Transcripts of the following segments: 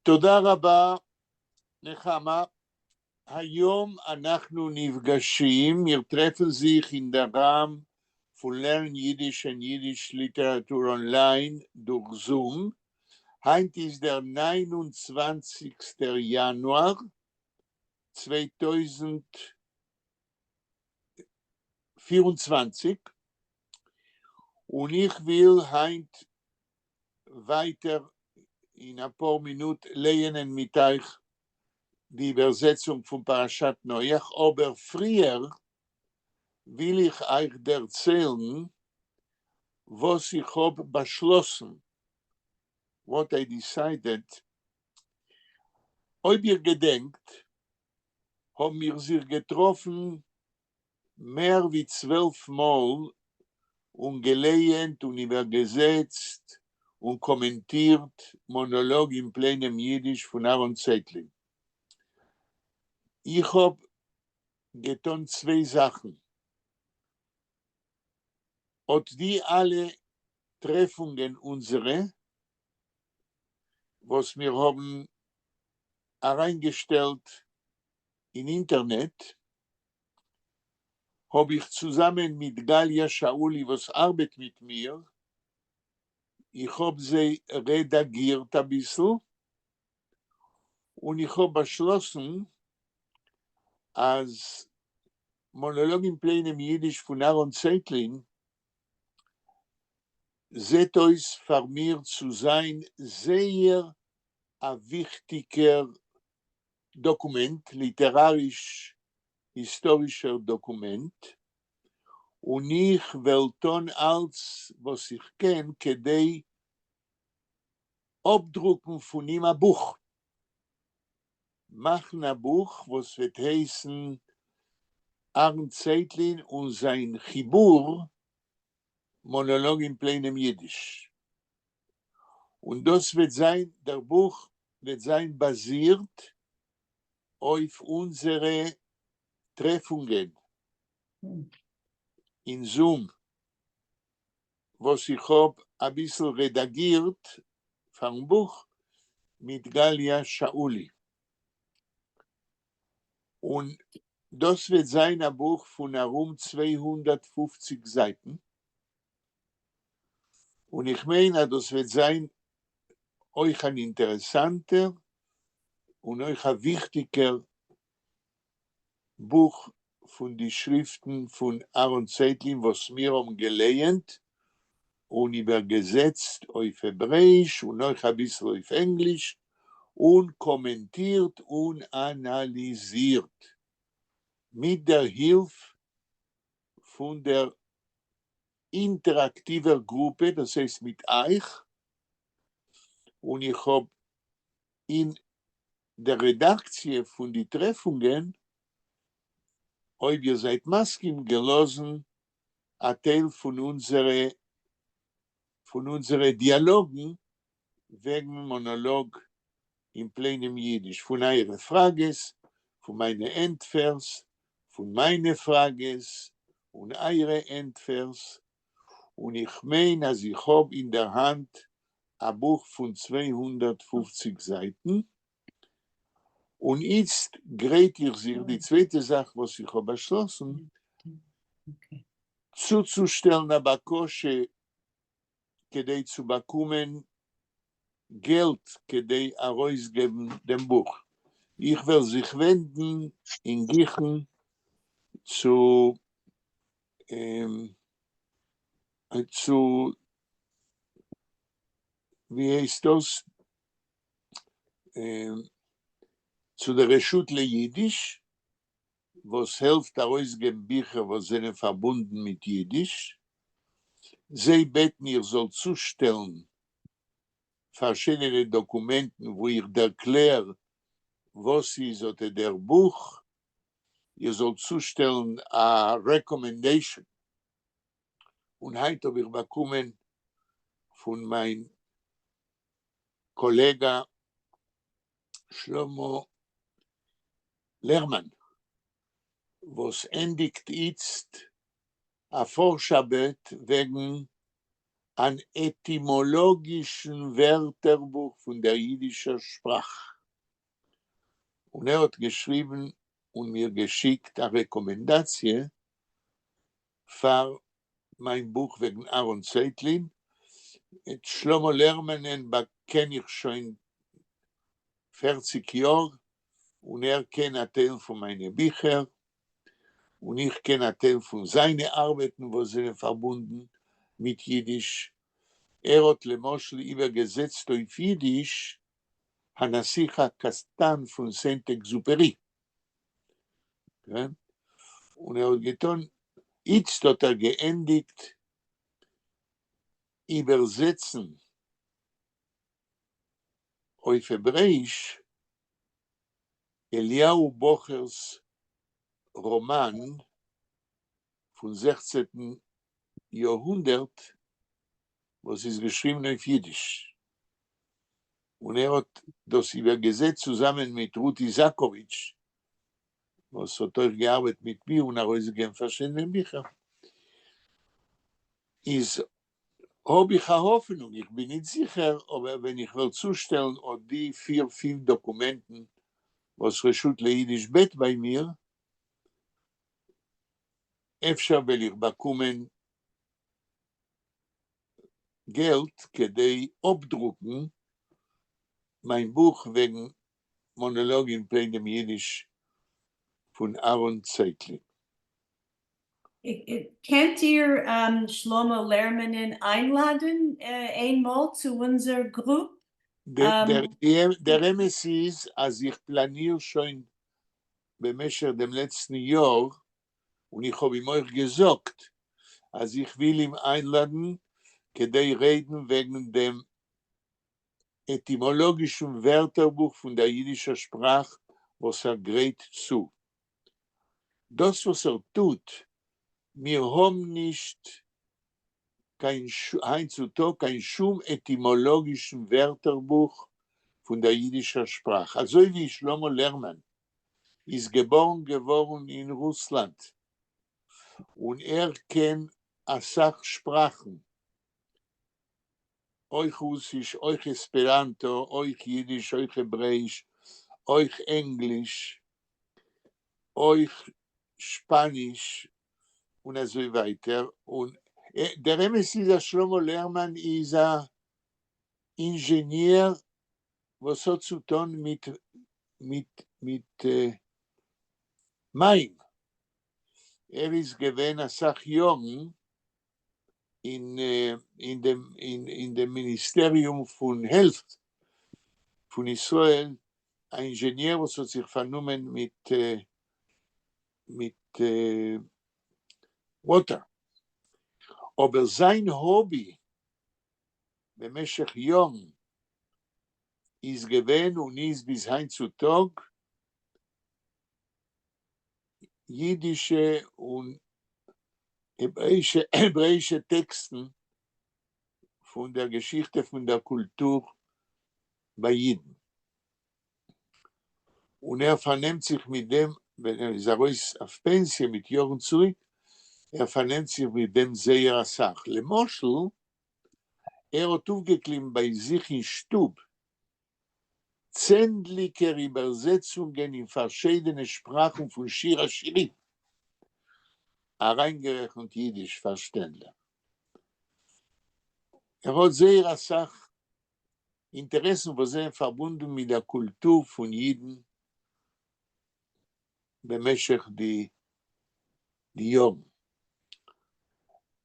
תודה רבה, נחמה. היום אנחנו נפגשים, wir treffen sich in der Rahmen von Lern Yiddish und Yiddish Literatur online durch Zoom. Heute ist der 29. Januar 2024 und ich will heute weiter in ein paar Minuten lernen mit euch die Übersetzung von Parashat Noach, aber früher will ich euch erzählen, was ich habe beschlossen, what I decided. Ob ihr gedenkt, haben wir sich getroffen mehr wie 12 Mal und gelehnt und übergesetzt und kommentiert Monolog in pleinem Jiddisch von Aaron Zeitling. Ich habe getan zwei Sachen. Und die alle Treffungen unsere, was wir haben hereingestellt im Internet, habe ich zusammen mit Galia Shauli, was arbeitet mit mir, ich habe sie redagiert ein bisschen und ich habe beschlossen, als Monolog in pleinem Jiddisch von Aaron Zeitlin, seht euch für mir zu sein sehr ein wichtiger Dokument, literarisch-historischer Dokument, und ich will tun alles, was ich kann, kidei abdrucken von ihm ein Buch. Machen ein Buch, was wird heißen Aaron Zeitlin und sein Chibur, Monolog in pleinem Jiddisch. Und das wird sein, der Buch wird sein basiert auf unsere Treffungen in Zoom, was ich habe ein bisschen redagiert vom Buch mit Galia Shauli. Und das wird sein ein Buch von herum 250 Seiten. Und ich meine, das wird sein euch ein interessanter und euch ein wichtiger Buch von den Schriften von Aaron Zeitlin, was wir haben gelernt und übergesetzt auf Hebräisch und euch ein bisschen auf Englisch und kommentiert und analysiert. Mit der Hilfe von der interaktiven Gruppe, das heißt mit euch. Und ich habe in der Redaktion von den Treffungen, ob ihr seid Maskim, gelesen, ein Teil von unseren Dialogen wegen Monolog in pleinem Jiddisch. Von euren Frages, von meinen Endvers, von meinen Frages und eure Endvers. Und ich meine, als ich habe in der Hand ein Buch von 250 Seiten. Und jetzt gerät ich sich die zweite Sache, was ich habe beschlossen, zuzustellen, aber Kosche, kidei zu bekommen, Geld, kidei herausgeben dem Buch. Ich will sich wenden in Gichen zu wie heißt das, zu der Reshut le Yiddish, was hilft herausgeben Bücher, was sind verbunden mit Jiddisch. Sie beten, ihr soll zustellen verschiedene Dokumenten, wo ich erkläre, was ist oder der Buch. Ihr sollt zustellen a Recommendation. Und heute habe ich bekommen von meinem Kollegen Shlomo Lerman, was endigt jetzt a Forscharbeit wegen ein etymologischen Wörterbuch von der jiddischen Sprache. Und hat geschrieben und mir geschickt eine Rekommendation für mein Buch wegen Aaron Zeitlin. Et Shlomo Lermanen kenne ich schon 40 Jahre und kennt ein Teil von meinen Büchern und ich kenne ein Teil von seinen Arbeiten, wo sie verbunden mit Jiddisch. Hat lemoschel übergesetzt auf Jiddisch Hanasicha Kastan von Saint-Exupéry. Ja? Und hat getan, jetzt hat geendigt, übersetzen auf Hebräisch Eliyahu Bochers Roman von 16. Jahrhundert, was ist geschrieben auf Jiddisch. Und hat das übergesetzt zusammen mit Ruth Isakowitsch, was hat gearbeitet mit mir und herausgegeben verschiedene Bücher. Habe ich eine Hoffnung, ich bin nicht sicher, aber wenn ich will zustellen, und die 4-5 Dokumenten, was Reshut LeYiddish bet bei mir, אפשר will ich bekommen Geld, כדי abdrucken, mein Buch wegen Monolog in Plänem Jiddisch von Aaron Zeitlin. Kennt ihr Shlomo Lermanen einladen einmal zu unserer Gruppe? Der Remes ist, als ich planiere schon במשך dem letzten Jahr, und ich habe ihm euch gesagt, als ich will ihm einladen, כדי reden wegen dem etymologischen Wörterbuch von der jiddischen Sprache, was gerät zu. Das, was tut, wir haben nicht heutzutage kein schum etymologischen Wörterbuch von der jiddischen Sprache. Also wie Shlomo Lerman ist geboren geworden in Russland und kennt Sprachen, euch Russisch, euch Esperanto, euch Jiddisch, euch Hebräisch, euch Englisch, euch Spanisch und so weiter. Und der Remes ist Shlomo Lerman ist ein Ingenieur, was hat zu tun mit Maim. Ist gewesen als jung in dem Ministerium von Health von Israel, ein Ingenieur, was hat sich vernommen mit Water. Aber sein Hobby במשך יום ist gewesen und ist bis heutzutage jiddische und hebräische Texten von der Geschichte, von der Kultur bei Jiden. Und vernimmt sich mit dem, wenn ist auf Pension mit Jahren zurück, vernimmt sich mit dem sehr Sach. Lemoschel, hat aufgeklimmt bei sich in Stub zendliche Übersetzungen in verschiedene Sprachen von Shir HaShirim, reingerechnet Jiddisch verständlich. Hat sehr Sach Interessen, die sind verbunden mit der Kultur von Jiden במשך die Jahre.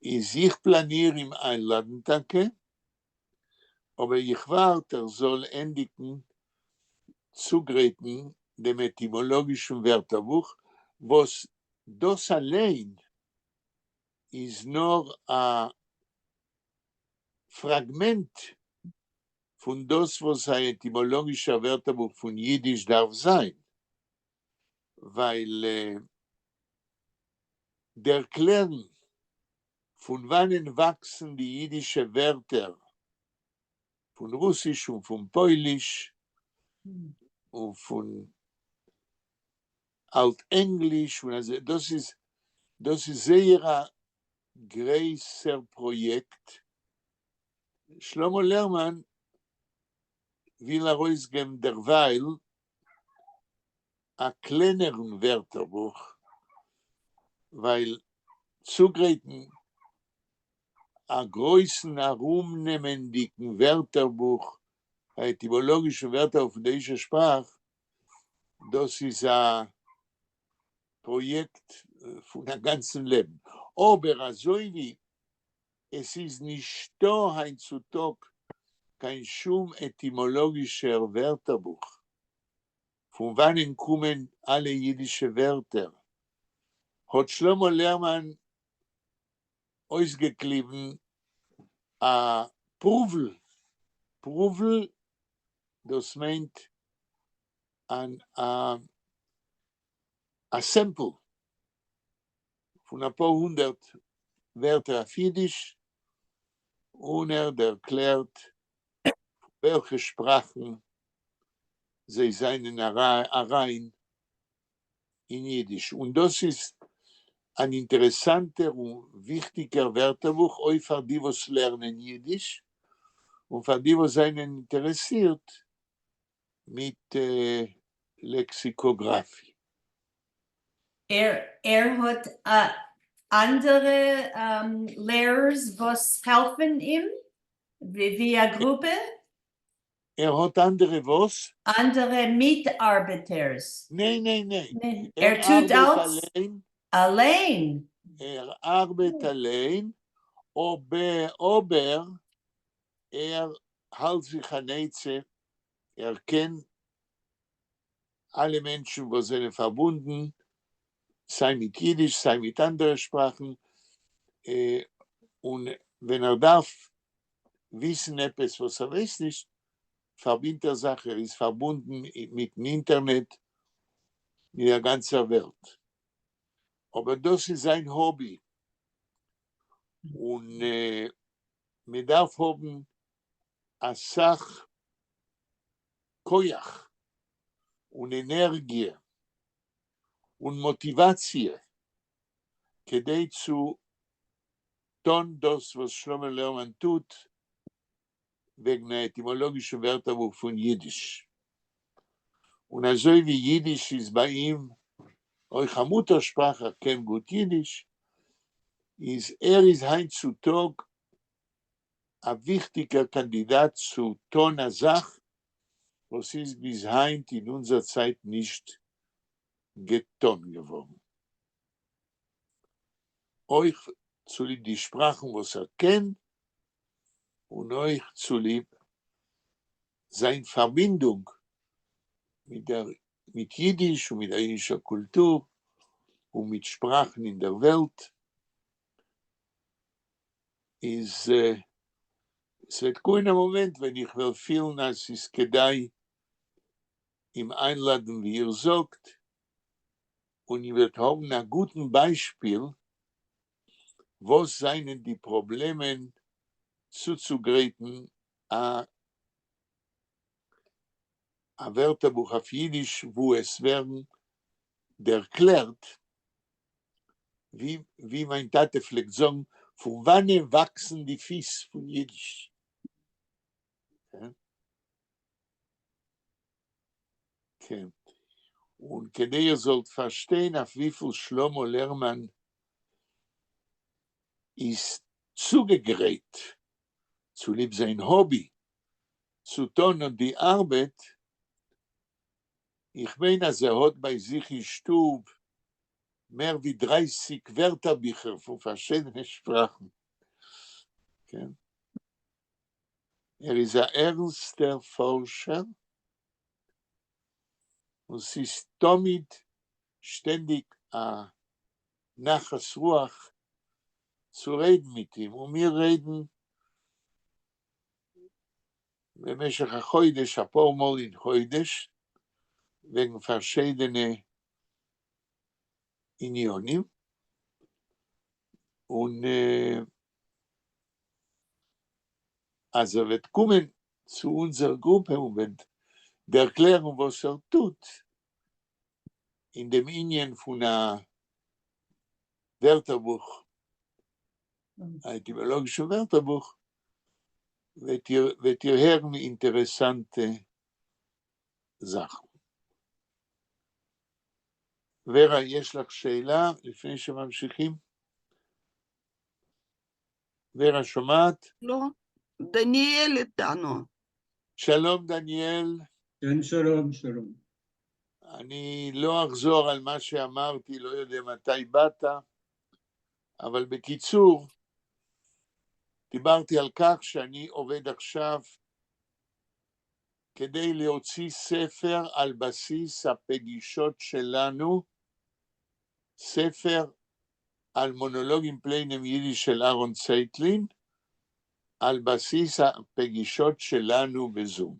Ich planiere ihm einladen, danke, aber ich warte, soll endigen zugreifen dem etymologischen Wörterbuch, was das allein ist nur ein Fragment von das, was ein etymologischer Wörterbuch von Jiddisch darf sein. Weil der Klären, von wann wachsen die jiddische Wörter von Russisch und von Polisch und von Altenglisch, und also das ist sehr ein größer Projekt, Shlomo Lerman will herausgeben derweil a kleineren Wörterbuch, weil zugreifen a großen, herumnehmendigen Wörterbuch, a etymologische Wörter auf dieser Sprache, das ist ein Projekt von einem ganzen Leben. Aber so wie es ist nicht da heutzutage kein schum etymologischer Wörterbuch. Von wann kommen alle jüdische Wörter? Hat Shlomo Lerman ausgeklebt a Pruvel. Pruvel, das meint a Sample von ein paar hundert Wörter auf Jiddisch und erklärt, welche Sprachen sie seien rein in Jiddisch. Und das ist ein interessanter und wichtiger Wörterbuch, auch für die, die lernen Jiddisch und für die, die seien interessiert mit Lexikographie. Hat andere Lehrers, was helfen ihm, wie eine Gruppe? Hat andere was? Andere Mitarbeiters. Nein. Nee. Er Tut arbeitet alles allein. allein. Arbeitet allein, aber hält sich an Netze, kennt alle Menschen, die sind verbunden, sei mit Jiddisch, sei mit anderen Sprachen, und wenn darf wissen etwas, was weiß nicht, verbindet Sache, ist verbunden mit dem Internet, mit der ganzen Welt. Aber das ist sein Hobby. Und man darf haben eine Sache, Koyach und Energie und Motivation, כדי zu tun das, was Shlomo Lerman tut, wegen der etymologischen Wörterbuch von Jiddisch. Und also wie Jiddisch ist bei ihm, euch eine Muttersprache kennt gut Jiddisch, ist heutzutage ein wichtiger Kandidat zu tun einer Sache, was ist bis heute in unserer Zeit nicht getan geworden. Euch zulieb die Sprachen, was kennt, und euch zulieb seine Verbindung mit Jiddisch und mit der jiddischen Kultur und mit Sprachen in der Welt ist, es wird kein Moment, wenn ich will fühlen, als es gedei im Einladen, wie ihr sagt, und ich werde haben ein gutes Beispiel, was seien die Probleme zuzugreifen, a Wörterbuch auf Jiddisch, wo es werden erklärt, wie mein Tate vielleicht sagen, von wann wachsen die Füße von Jiddisch. Ja? Okay. Und ihr sollt verstehen, auf wie viel Shlomo Lerman ist zugegräht, zu lieb sein Hobby, zu tun und die Arbeit. Ich meine, hat bei sich in Stub mehr wie 30 Wörterbücher von verschiedenen Sprachen. Okay. Ist ein ernster Forscher und es ist damit ständig Nachas Ruach zu reden mit ihm. Und wir reden במשך החודש, הפעם מולין חודש, wegen verschiedene עניונים, und also wird kommen zu unserer Gruppe und wird erklären, was tut, in dem Indien von einem Wörterbuch, ein etymologisches Wörterbuch, ותרהרנו אינטרסנטה זכו. ורה, יש לך שאלה לפני שממשיכים? ורה, שומעת? לא, דניאל איתנו. שלום דניאל, כן, שלום, שלום. אני לא אחזור על מה שאמרתי, לא יודע מתי באת, אבל בקיצור, דיברתי על כך שאני עובד עכשיו כדי להוציא ספר על בסיס הפגישות שלנו, ספר על מונולוגים פליינים יידיש של אהרון צייטלין, על בסיס הפגישות שלנו בזום.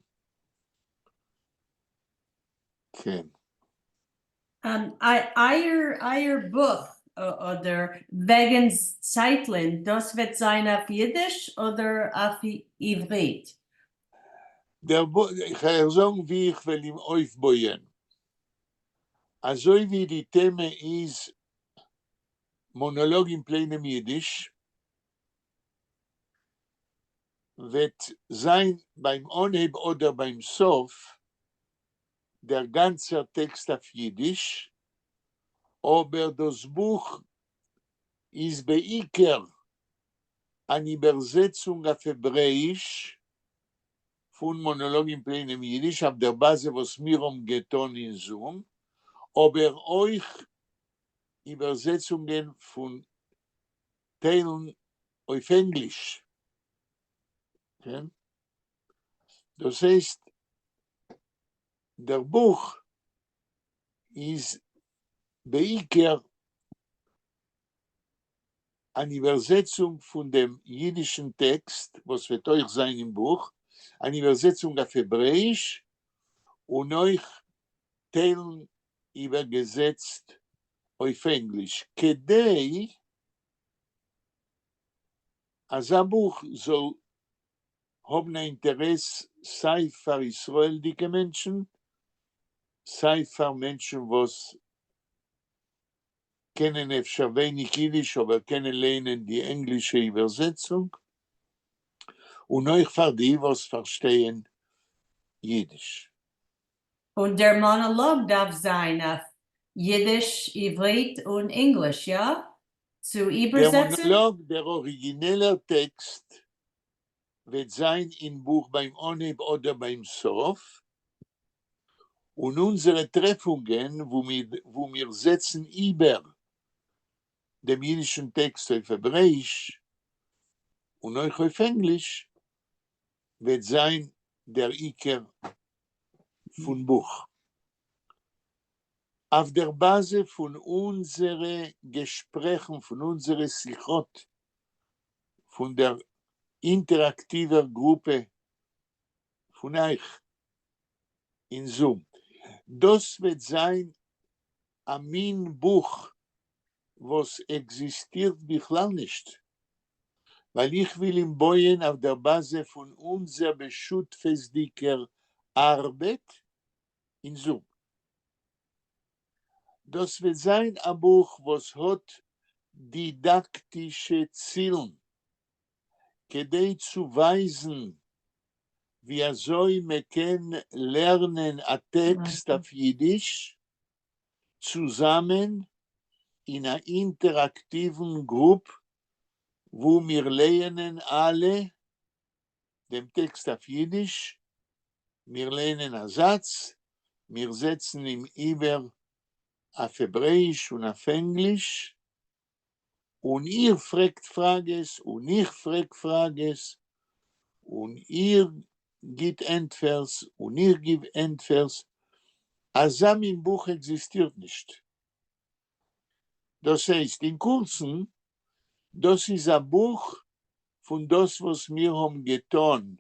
כן. Euer Buch oder wegen Zeitlin, das wird sein auf Yiddish oder auf Ivrit? Ich erzogen wie ich will ihm aufbauen. Also wie die Thema ist Monolog in pleinem Yiddish, wird sein beim Onheb oder beim Sof der ganze Text auf Yiddish, aber das Buch ist בעיקר an Übersetzung auf Hebräisch von Monologen pleinem Yiddish auf der Basis, was mir getan in Zoom, aber euch Übersetzungen von Teilen auf Englisch. Okay? Das heißt, der Buch ist בעיקר eine Übersetzung von dem jiddischen Text, was wird euch sein im Buch, eine Übersetzung auf Hebräisch und euch Teilen übergesetzt auf Englisch. כדי, אז הbuch soll haben ein Interesse, sei für Israel dicke Menschen, sei für Menschen, was kennen אפשר wenig Jiddisch, aber kennen lernen die englische Übersetzung und euch für die, was verstehen Jiddisch. Und der Monolog darf sein auf Yiddish, Ivrit und English, ja? Zu Der übersetzen? Monolog, der originelle Text, wird sein im Buch beim Onheb oder beim Sof und unsere Treffungen, wo wir setzen über dem jiddischen Text auf Hebräisch und euch auf Englisch, wird sein der Iker von Buch. Auf der Basis von unseren Gesprächen, von unseren Sichot, von der interaktiven Gruppe von euch in Zoom. Das wird sein ein Buch, was existiert bichlal nicht. Weil ich will ihm bauen auf der Basis von unserer beschutfesdiger Arbeit in Zoom. Das wird sein ein Buch, was hat didaktische Ziele, כדי zu weisen, wie soll man kann lernen a Text auf Jiddisch zusammen in einer interaktiven Gruppe, wo wir lernen alle den Text auf Jiddisch, wir lernen einen Satz, wir setzen ihn über auf Hebräisch und auf Englisch und ihr fragt Frages und ich frag Frages und ihr gibt Entfers und ihr gibt Entfers. Azam im Buch existiert nicht. Das heißt, in kurzen, das ist ein Buch von das, was wir haben getan,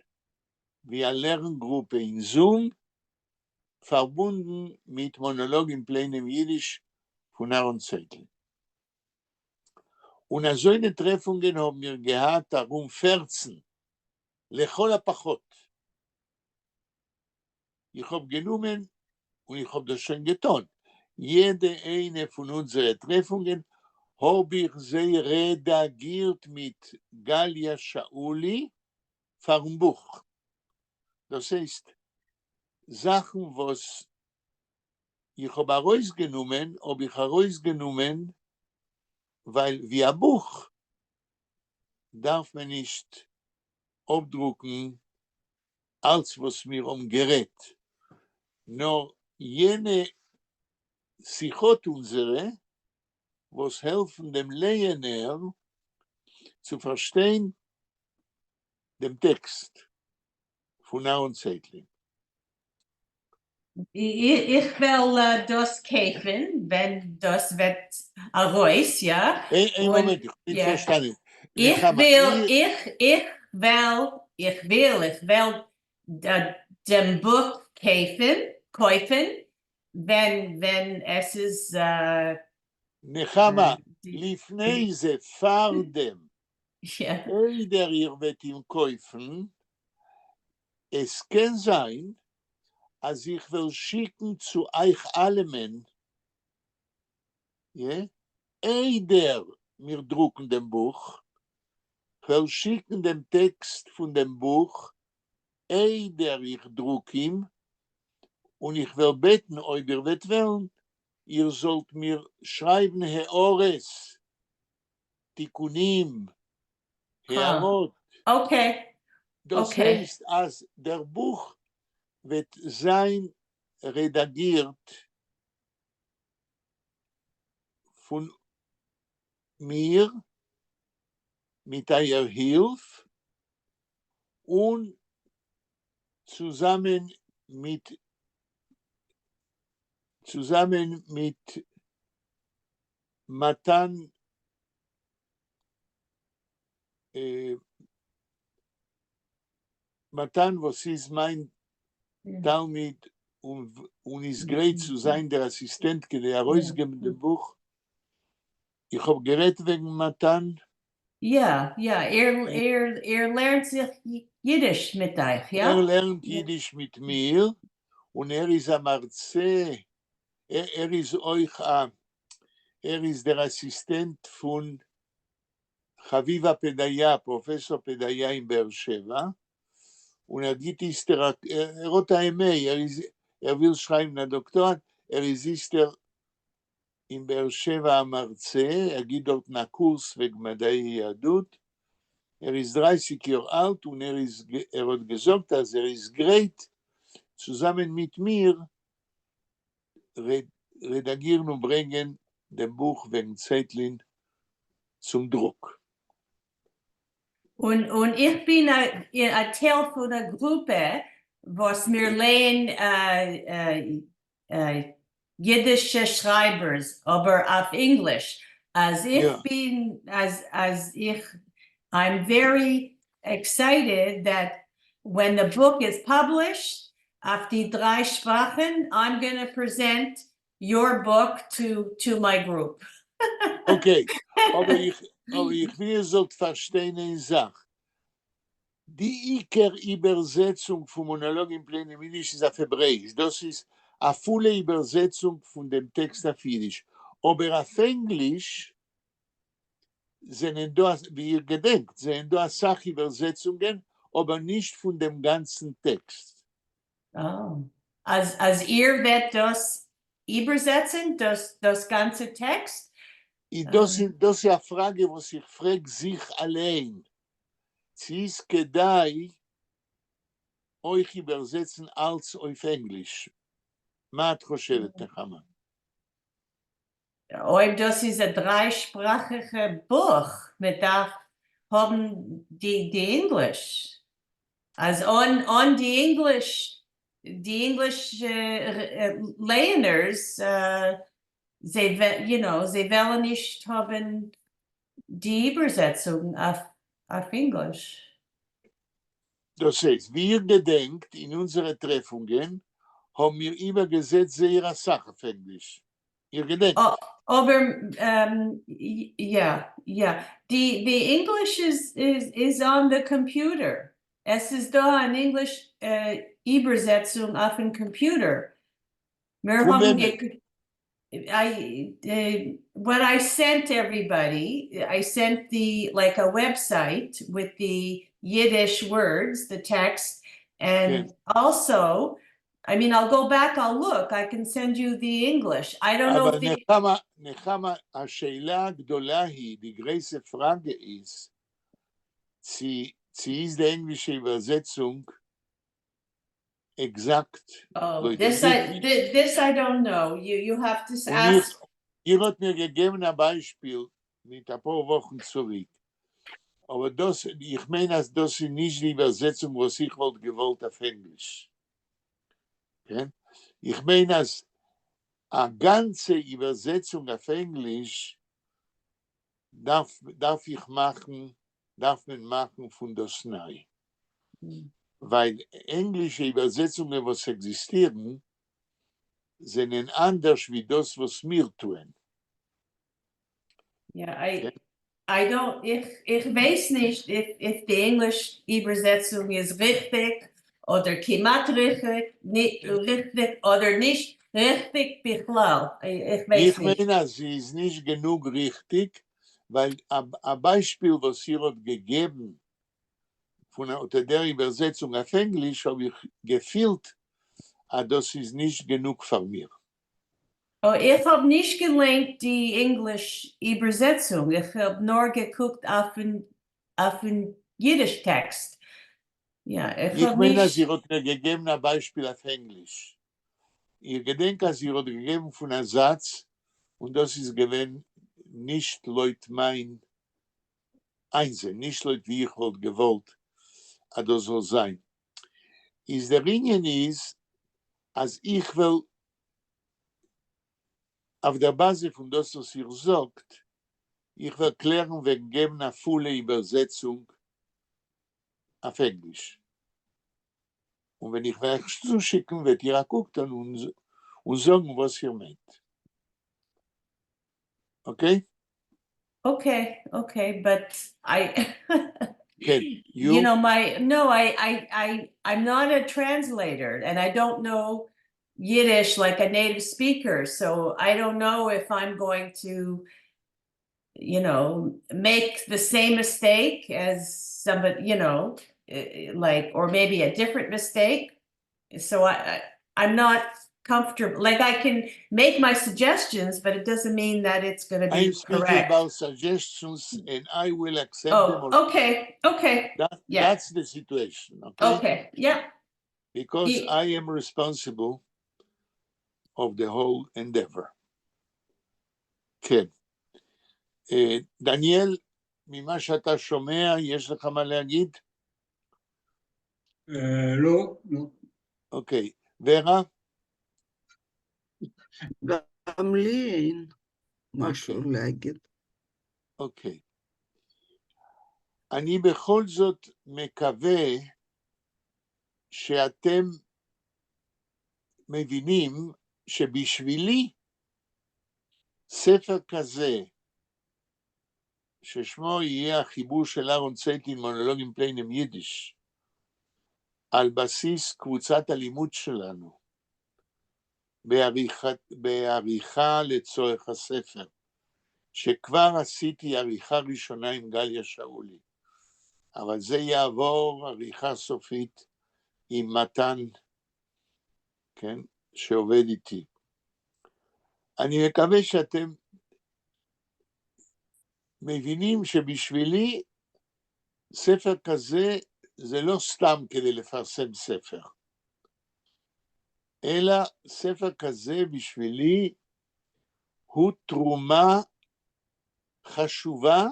wie eine Lerngruppe in Zoom, verbunden mit Monolog in pleinem Jiddisch von Aaron Zeitl. Und an solche Treffungen haben wir gehabt, darum 14, לכל הפחות. Ich habe genommen und ich habe das schon getan. Jede eine von unseren Treffungen habe ich sie redagiert mit Galia Shauli vom Buch. Das heißt, Sachen, was ich habe herausgenommen, weil wie ein Buch darf man nicht abdrucken, als was mir gerät. Nur jene Sichot unsere, was helfen dem Lehener zu verstehen dem Text von Aaron Zeitling. Ich will das kaufen, wenn das wird raus, ja. Ein Und- Moment, ich bin ja. verstanden. Ich Nechama, will dem Buch kaufen, wenn es ist, Nechama, die- לפני זה, פרדם, ja. eider ihr wird ihm kaufen, es kann sein, als ich will schicken zu euch allemen, ja, eider mir drucken dem Buch, will schicken dem Text von dem Buch, eider ich druck ihm, und ich will beten, euch wird wollen, ihr sollt mir schreiben, Heores, Tikunim, Hearot. Okay, Das Okay. heißt, als der Buch wird sein redagiert von mir mit eurer Hilfe und zusammen mit Matan Matan, was ist mein Talmid und ist great zu sein, der Assistent, der herausgeben dem Buch. Ich habe geredet wegen Matan. ja, lernt sich Yiddish mit euch, ja? Lernt Jiddisch mit mir und ist ein Marze. Ist euch ist der Assistent von Chaviva Pedaya, Professor Pedaya in Be'er Sheva. Und geht ist hat eine Mail, will schreiben nach Doktorat, ist in Be'er Sheva am Marze, geht dort nach Kurs wegen Madai Yadut. Ist 30 Jahre alt und hat gesagt, dass ist great, zusammen mit mir redigieren und bringen dem Buch wegen Zeitlin zum Druck. Und ich bin ein Teil von der Gruppe, was wir lernen jiddische Schreibers, aber auf Englisch. Als ich Ja. bin, I'm very excited that when the book is published, auf die 3 Sprachen, I'm going to present your book to my group. Okay, aber ich will so verstehen eine Sache. Die Iker-Übersetzung vom Monolog im Plenum Yiddish ist auf Hebräisch. Das ist eine volle Übersetzung von dem Text auf Yiddish. Aber auf Englisch sind da, wie ihr gedenkt, sind da Sachübersetzungen, aber nicht von dem ganzen Text. Oh. Als ihr werdet das übersetzen, das ganze Text? Das ist eine Frage, was ich frage sich allein. Sie ist gedei, euch übersetzen als auf Englisch. מה את חושבת, נחמה? Ob das ist ein 3-sprachige Buch, mit da haben die Englisch. Also on die English learners, sie wollen nicht haben die Übersetzung auf Englisch. Das heißt, wie ihr gedenkt, in unseren Treffungen haben wir übergesetzt sehr Sache auf Englisch. Ihr gedenkt? Oh, aber yeah. The English is on the computer. Es ist da ein English Übersetzung auf dem Computer. Wir Von haben wem? what I sent everybody, I sent a website with the Yiddish words, the text, and כן. also, I mean, I'll go back, I'll look, I can send you the English. I don't know אבל if the, נחמה, השאלה הגדולה היא, die große Frage ist, sie ist die englische Übersetzung exakt? oh, Leute, this I don't know. You have to und ask. ihr hat mir gegeben ein Beispiel mit ein paar Wochen zurück. Aber das, ich meine, dass das ist nicht die Übersetzung, was ich wollte gewollt auf Englisch. Okay? Ich meine, dass eine ganze Übersetzung auf Englisch darf man machen von das Neu. Weil englische Übersetzungen, was existieren, sind anders wie das, was wir tun. Yeah, Okay? I don't, ich weiß nicht, if the English Übersetzung ist richtig oder kimat richtig, nicht richtig oder nicht richtig bichlal. Ich weiß Ich nicht. meine, sie ist nicht genug richtig, weil ein Beispiel, was ihr hat gegeben, von der Übersetzung auf Englisch, habe ich gefühlt, das ist nicht genug für mir. Oh, ich habe nicht gelernt die English Übersetzung. Ich habe nur geguckt auf den Yiddish Text. Ja, ich Ich habe meine, sie nicht. hat mir gegeben ein Beispiel auf Englisch. Ihr Gedenk, sie hat gegeben von einem Satz, und das ist gewesen, nicht Leut mein Einsehen, nicht Leut wie ich wollte gewollt, das soll sein. Ist der Ringen ist, als ich will, auf der Basis von das, was ihr sagt, ich will klären, wir geben eine volle Übersetzung auf Englisch. Und wenn ich werde zuschicken, wird ihr gucken und sagen, was ihr meint. Okay? Okay, but I Okay. you know I'm not a translator and I don't know Yiddish like a native speaker, so I don't know if I'm going to make the same mistake as somebody, like, or maybe a different mistake. So I'm not comfortable. Like I can make my suggestions, but it doesn't mean that it's going to I am be speaking correct. about suggestions and I will accept them. Oh, okay. Yeah. That's the situation, okay? Okay. Yeah. Because Ye- I am responsible of the whole endeavor. כן. דניאל, ממה שאתה שומע, יש לך מה להגיד? לא, לא. אוקיי. ורה? גם לי אין משהו להגיד. אוקיי. אני בכל זאת מקווה שאתם מבינים שבשבילי ספר כזה, ששמו יהיה החיבור של אהרון צייטלין, מונולוגים פליינים יידיש, על בסיס קבוצת הלימוד שלנו, בעריכה לצורך הספר, שכבר עשיתי עריכה ראשונה עם גליה שאולי, אבל זה יעבור עריכה סופית עם מתן, כן, שעובד איתי. אני מקווה שאתם מבינים שבשבילי ספר כזה זה לא סתם כדי לפרסם ספר, אלא ספר כזה בשבילי הוא תרומה חשובה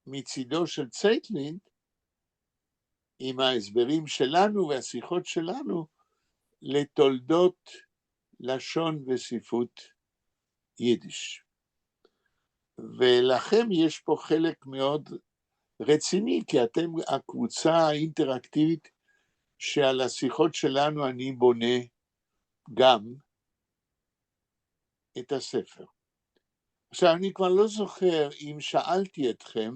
מצידו של צייטלין, עם ההסברים שלנו והשיחות שלנו, לתולדות לשון וספרות יידיש. ולכם יש פה חלק מאוד רציני, כי אתם הקבוצה האינטראקטיבית שעל השיחות שלנו אני בונה גם את הספר. עכשיו, אני כבר לא זוכר אם שאלתי אתכם,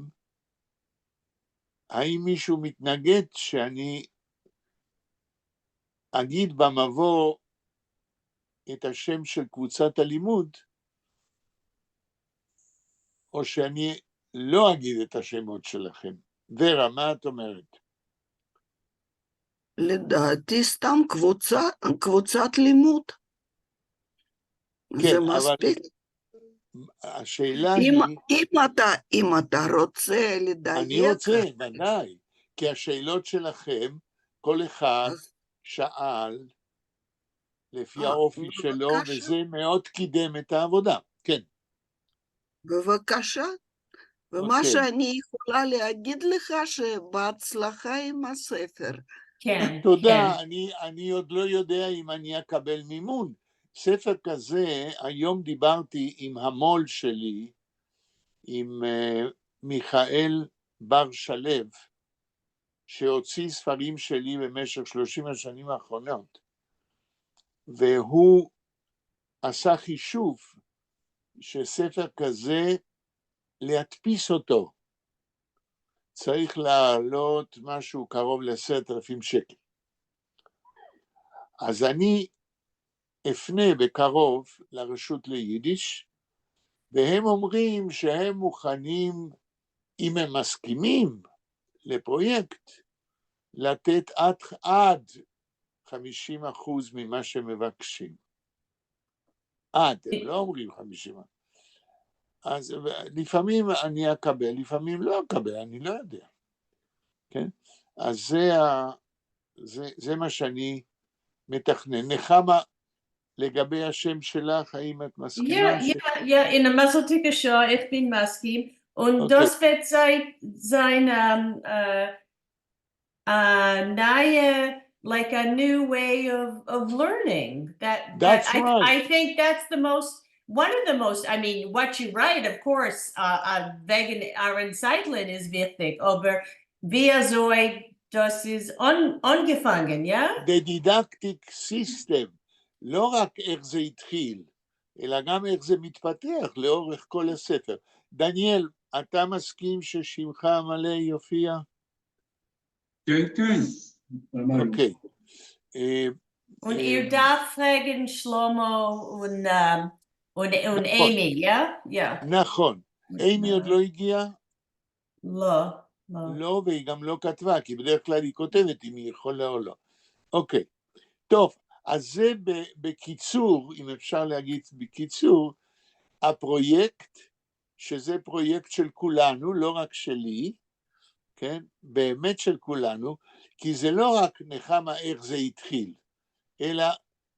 האם מישהו מתנגד שאני אגיד במבוא את השם של קבוצת הלימוד, או שאני לא אגיד את השמות שלכם. ורה, מה את אומרת? לדעתי סתם קבוצת לימוד. כן, זה אבל מספיק. השאלה אם, היא, אם אתה רוצה אני לדייק, רוצה, ודאי, כי השאלות שלכם, כל אחד אז שאל לפי האופי שלו, בבקשה, וזה מאוד קידם את העבודה. כן, בבקשה. ומה אוקיי. שאני יכולה להגיד לך, שבהצלחה עם הספר. כן, תודה, כן. אני עוד לא יודע אם אני אקבל מימון. ספר כזה, היום דיברתי עם המו"ל שלי, עם מיכאל בר שלו, שהוציא ספרים שלי במשך 30 השנים האחרונות, והוא עשה חישוב שספר כזה, להדפיס אותו, צריך לעלות משהו קרוב ל10,000 שקל. אז אני אפנה בקרוב לרשות ליידיש, והם אומרים שהם מוכנים, אם הם מסכימים לפרויקט, לתת עד 50% ממה שמבקשים. הם לא אומרים 50%. אז לפעמים אני אקבל, לפעמים לא אקבל, אני לא יודע. כן? אז זה מה שאני מתכנן. נחמה, לגבי השם שלך, האם את מסכימה? Ja, in der Maselticke Show, ich bin Maskim. Und Okay. das wird sein like a new way of learning. That's right. I think that's one of the most, I mean, what you write, of course, wegen Aaron Zeitlin is wichtig, aber wie soll das ist angefangen, ja? The didactic system, לא רק איך זה התחיל, אלא גם איך זה מתפתח לאורך כל הספר. דניאל, אתה מסכים ששמך המלא יופיע? כן, כן. אוקיי. Und ihr darf fragen Shlomo und Amy, ja? Ja. נכון. אימי עוד לא הגיעה? לא, לא. לא, והיא גם לא כתבה, כי בדרך כלל היא כותבת אם היא יכולה או לא. אוקיי. טוב, אז זה בקיצור, אם אפשר להגיד בקיצור, הפרויקט, שזה פרויקט של כולנו, לא רק שלי, כן? באמת של כולנו, כי זה לא רק נחמה איך זה התחיל, אלא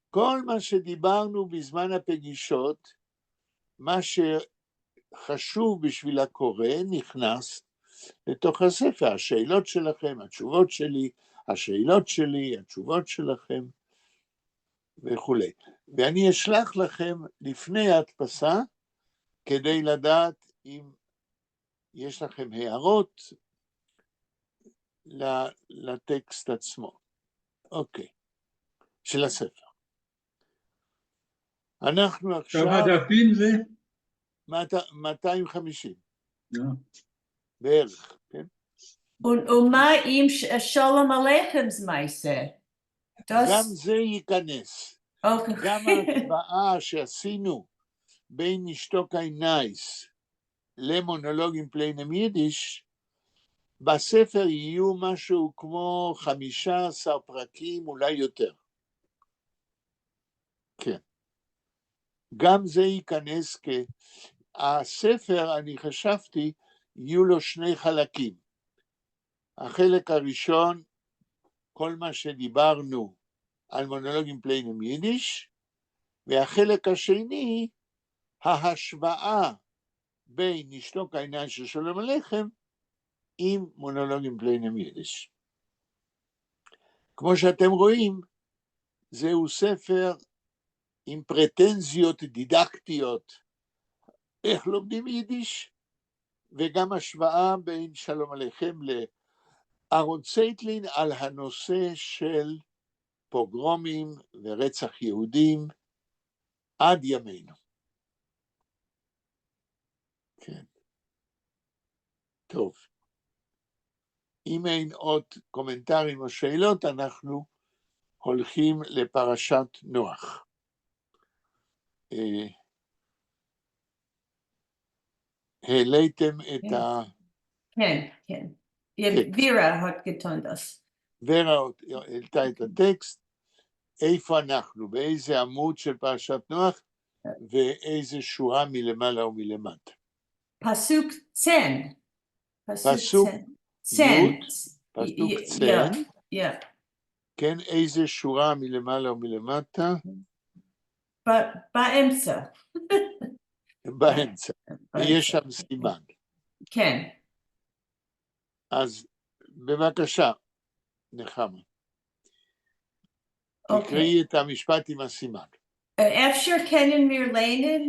כל מה שדיברנו בזמן הפגישות, מה שחשוב בשביל הקורא נכנס לתוך הספר, השאלות שלכם, התשובות שלי, השאלות שלי, התשובות שלכם וכו'. ואני אשלח לכם לפני ההדפסה, כדי לדעת אם יש לכם הערות לטקסט עצמו. אוקיי, של הספר. אנחנו עכשיו... כמה דפים זה? 250. Ja. בערך, כן? Und מה עם שלום עליכם מעשה? גם זה ייכנס. אוקיי. גם ההצבעה שעשינו בין נשתוק נייס למונולוגים פליינם יידיש, בספר יהיו משהו כמו 15 פרקים, אולי יותר. כן. גם זה ייכנס הספר, אני חשבתי, יהיו לו שני חלקים. החלק הראשון, כל מה שדיברנו על מונולוגים פליינם יידיש, והחלק השני, ההשוואה בין נשתוק העיניים של שלום עליכם, עם מונולוגים פליינם יידיש. כמו שאתם רואים, זהו ספר עם פרטנזיות דידקטיות, איך לומדים יידיש, וגם השוואה בין שלום עליכם לאהרון צייטלין, על הנושא של פוגרומים ורצח יהודים, עד ימינו. כן. טוב. אם אין עוד קומנטרים או שאלות, אנחנו הולכים לפרשת נוח. העליתם את כן, כן. וירה hat getan das. ורה העלתה את הטקסט, איפה אנחנו, באיזה עמוד של פרשת נוח, ואיזה שורה מלמעלה ומלמטה. Pasuk 10. פסוק 10. י', פסוק Yeah, צן, yeah. כן, איזה שורה מלמעלה ומלמטה, באמצע. באמצע, ויש שם סימן. כן. אז בבקשה, נחמה, אוקיי. תקראי את המשפט עם הסימן. אפשר קנן מרלנן,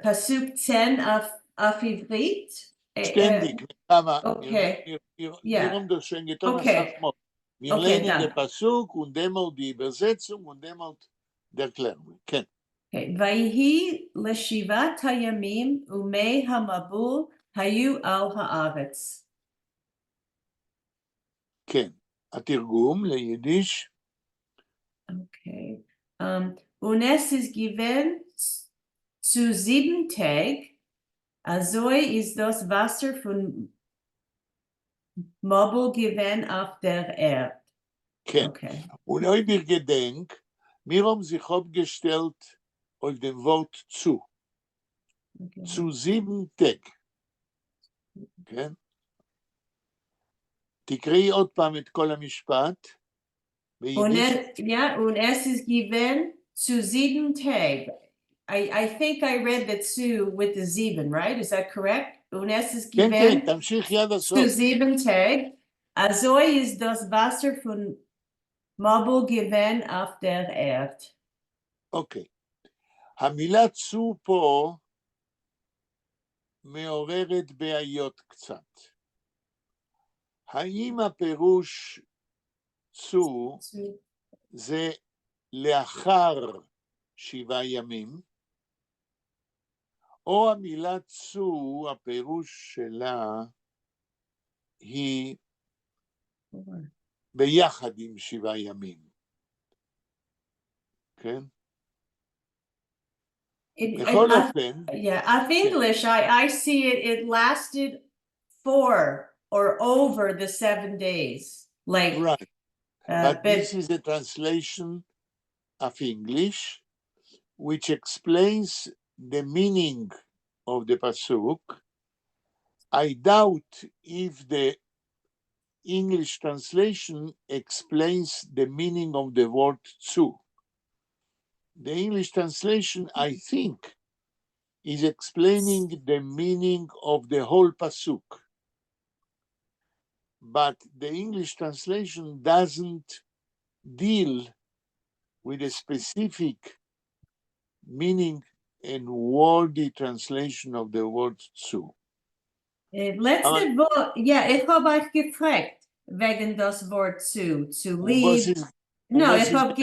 פסוק 10 auf עברית? Ständig, aber Okay. wir unterscheiden getan Okay. Sachmod. Wir Okay, lernen den danke. Pasuk und demalt die Übersetzung und demalt die Erklärung. כן. ויהי לשבעת הימים ומי המבול היו על הארץ. כן. התרגום ליידיש, Okay. Und es ist given zu 7 Tagen, also ist das Wasser von Mobile given auf der Erde. כן. Okay. Und euch ihr Gedenk, wir haben sich aufgestellt auf dem Wort zu. Okay. zu 7 Tagen. כן? תקראי עוד פעם את כל המשפט ביידיש. Und es ist given zu 7 Tagen. I think I read the zu with the 7, right? Is that correct? Und es ist כן, כן, given תמשיכי עד zu הסוף. 7 Tagen. Also ist das Wasser von Mobile given auf der Erde. אוקיי. המילה צו פה מעוררת בעיות קצת. האם הפירוש צו זה לאחר 7 ימים, או המילה צו, הפירוש שלה היא ביחד עם 7 ימים. כן? בכל אופן, Yeah, of English, I see it lasted 4 or over the 7 days. Like, right, but but this is a translation of English which explains the meaning of the pasuk. I doubt if the English translation explains the meaning of the word zu. The English translation, I think, is explaining the meaning of the whole pasuk. But the English translation doesn't deal with a specific meaning and wordy translation of the word zu. letzte Woche, ja, ich habe euch gefragt, wegen das Wort zu lieb. No, ich habe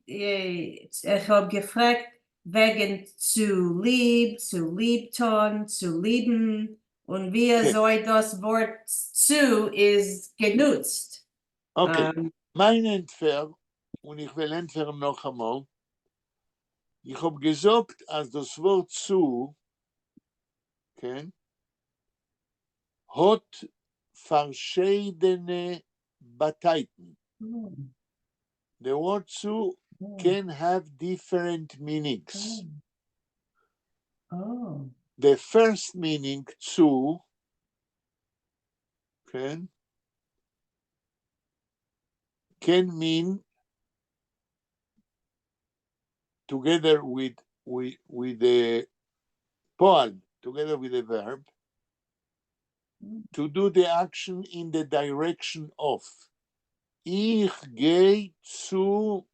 ich habe gefragt, wegen zu lieb, zu liebton, zu lieben, und wie soll das Wort zu ist genutzt. Okay, mein Entfer, und ich will entfernen noch einmal, ich habe gesagt, als das Wort zu, כן, hat verschiedene Bedeutungen. The word zu can have different meanings. Oh. The first meaning zu, כן, can mean together with the poem, together with the verb, to do the action in the direction of. Ich gehe zu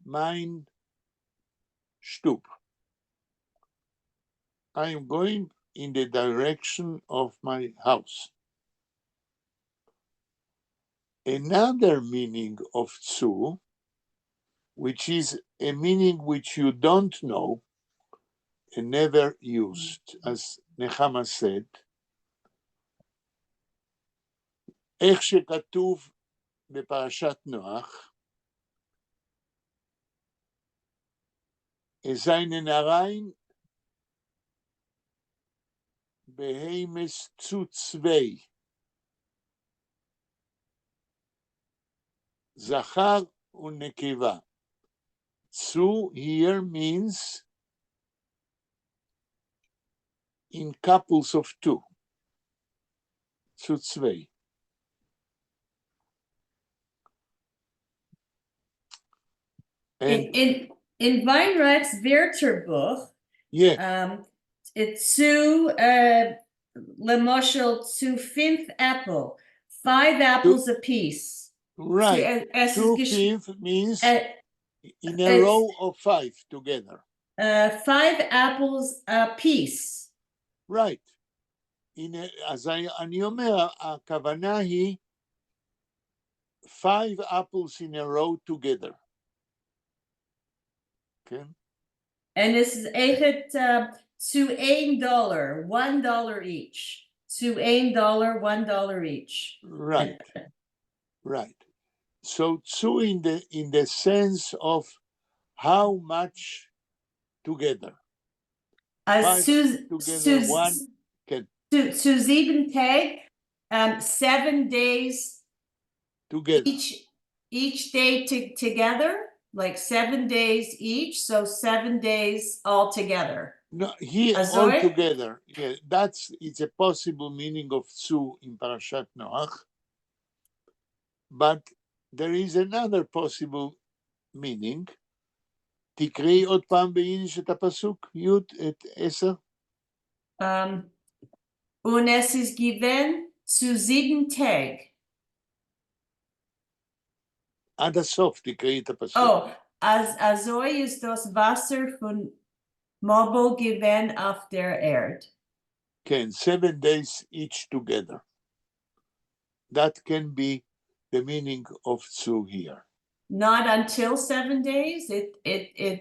mein Stub. I am going in the direction of my house. Another meaning of zu, which is a meaning which you don't know and never used, as Nehama said, איך שכתוב בפרשת נוח, seine Narein behemes zu zwei. Zachar unekeva. Zu here means in couples of two. Zu zwei. And In Weinrecht's Wörterbuch, yeah, it's zu Lemoshel zu 5 apple, 5 apples apiece. right. Two 2/5 means in a it's- row of 5 together. 5 apples apiece. Right. אז אני אומר, הכוונה היא 5 apples in a row together. כן? And this is echt to $1, $1 each. To $1, $1 each. Right. Right. So two in the sense of how much together. As 5 together, 1 can to 7 Tag, 7 days together. each day together, like 7 days each, so 7 days all together. No, here Azoy? all together. Yeah, it's a possible meaning of Tzu in Parashat Noach. But there is another possible meaning. תקראי עוד פעם ביידיש את הפסוק, את 10. Und es ist given zu 7 Tag. עד הסוף תקראי את הפסוק. Oh, Azoy ist das Wasser von Mobile given auf der Erde. כן, 7 days each together. That can be the meaning of Tzu here. Not until 7 days.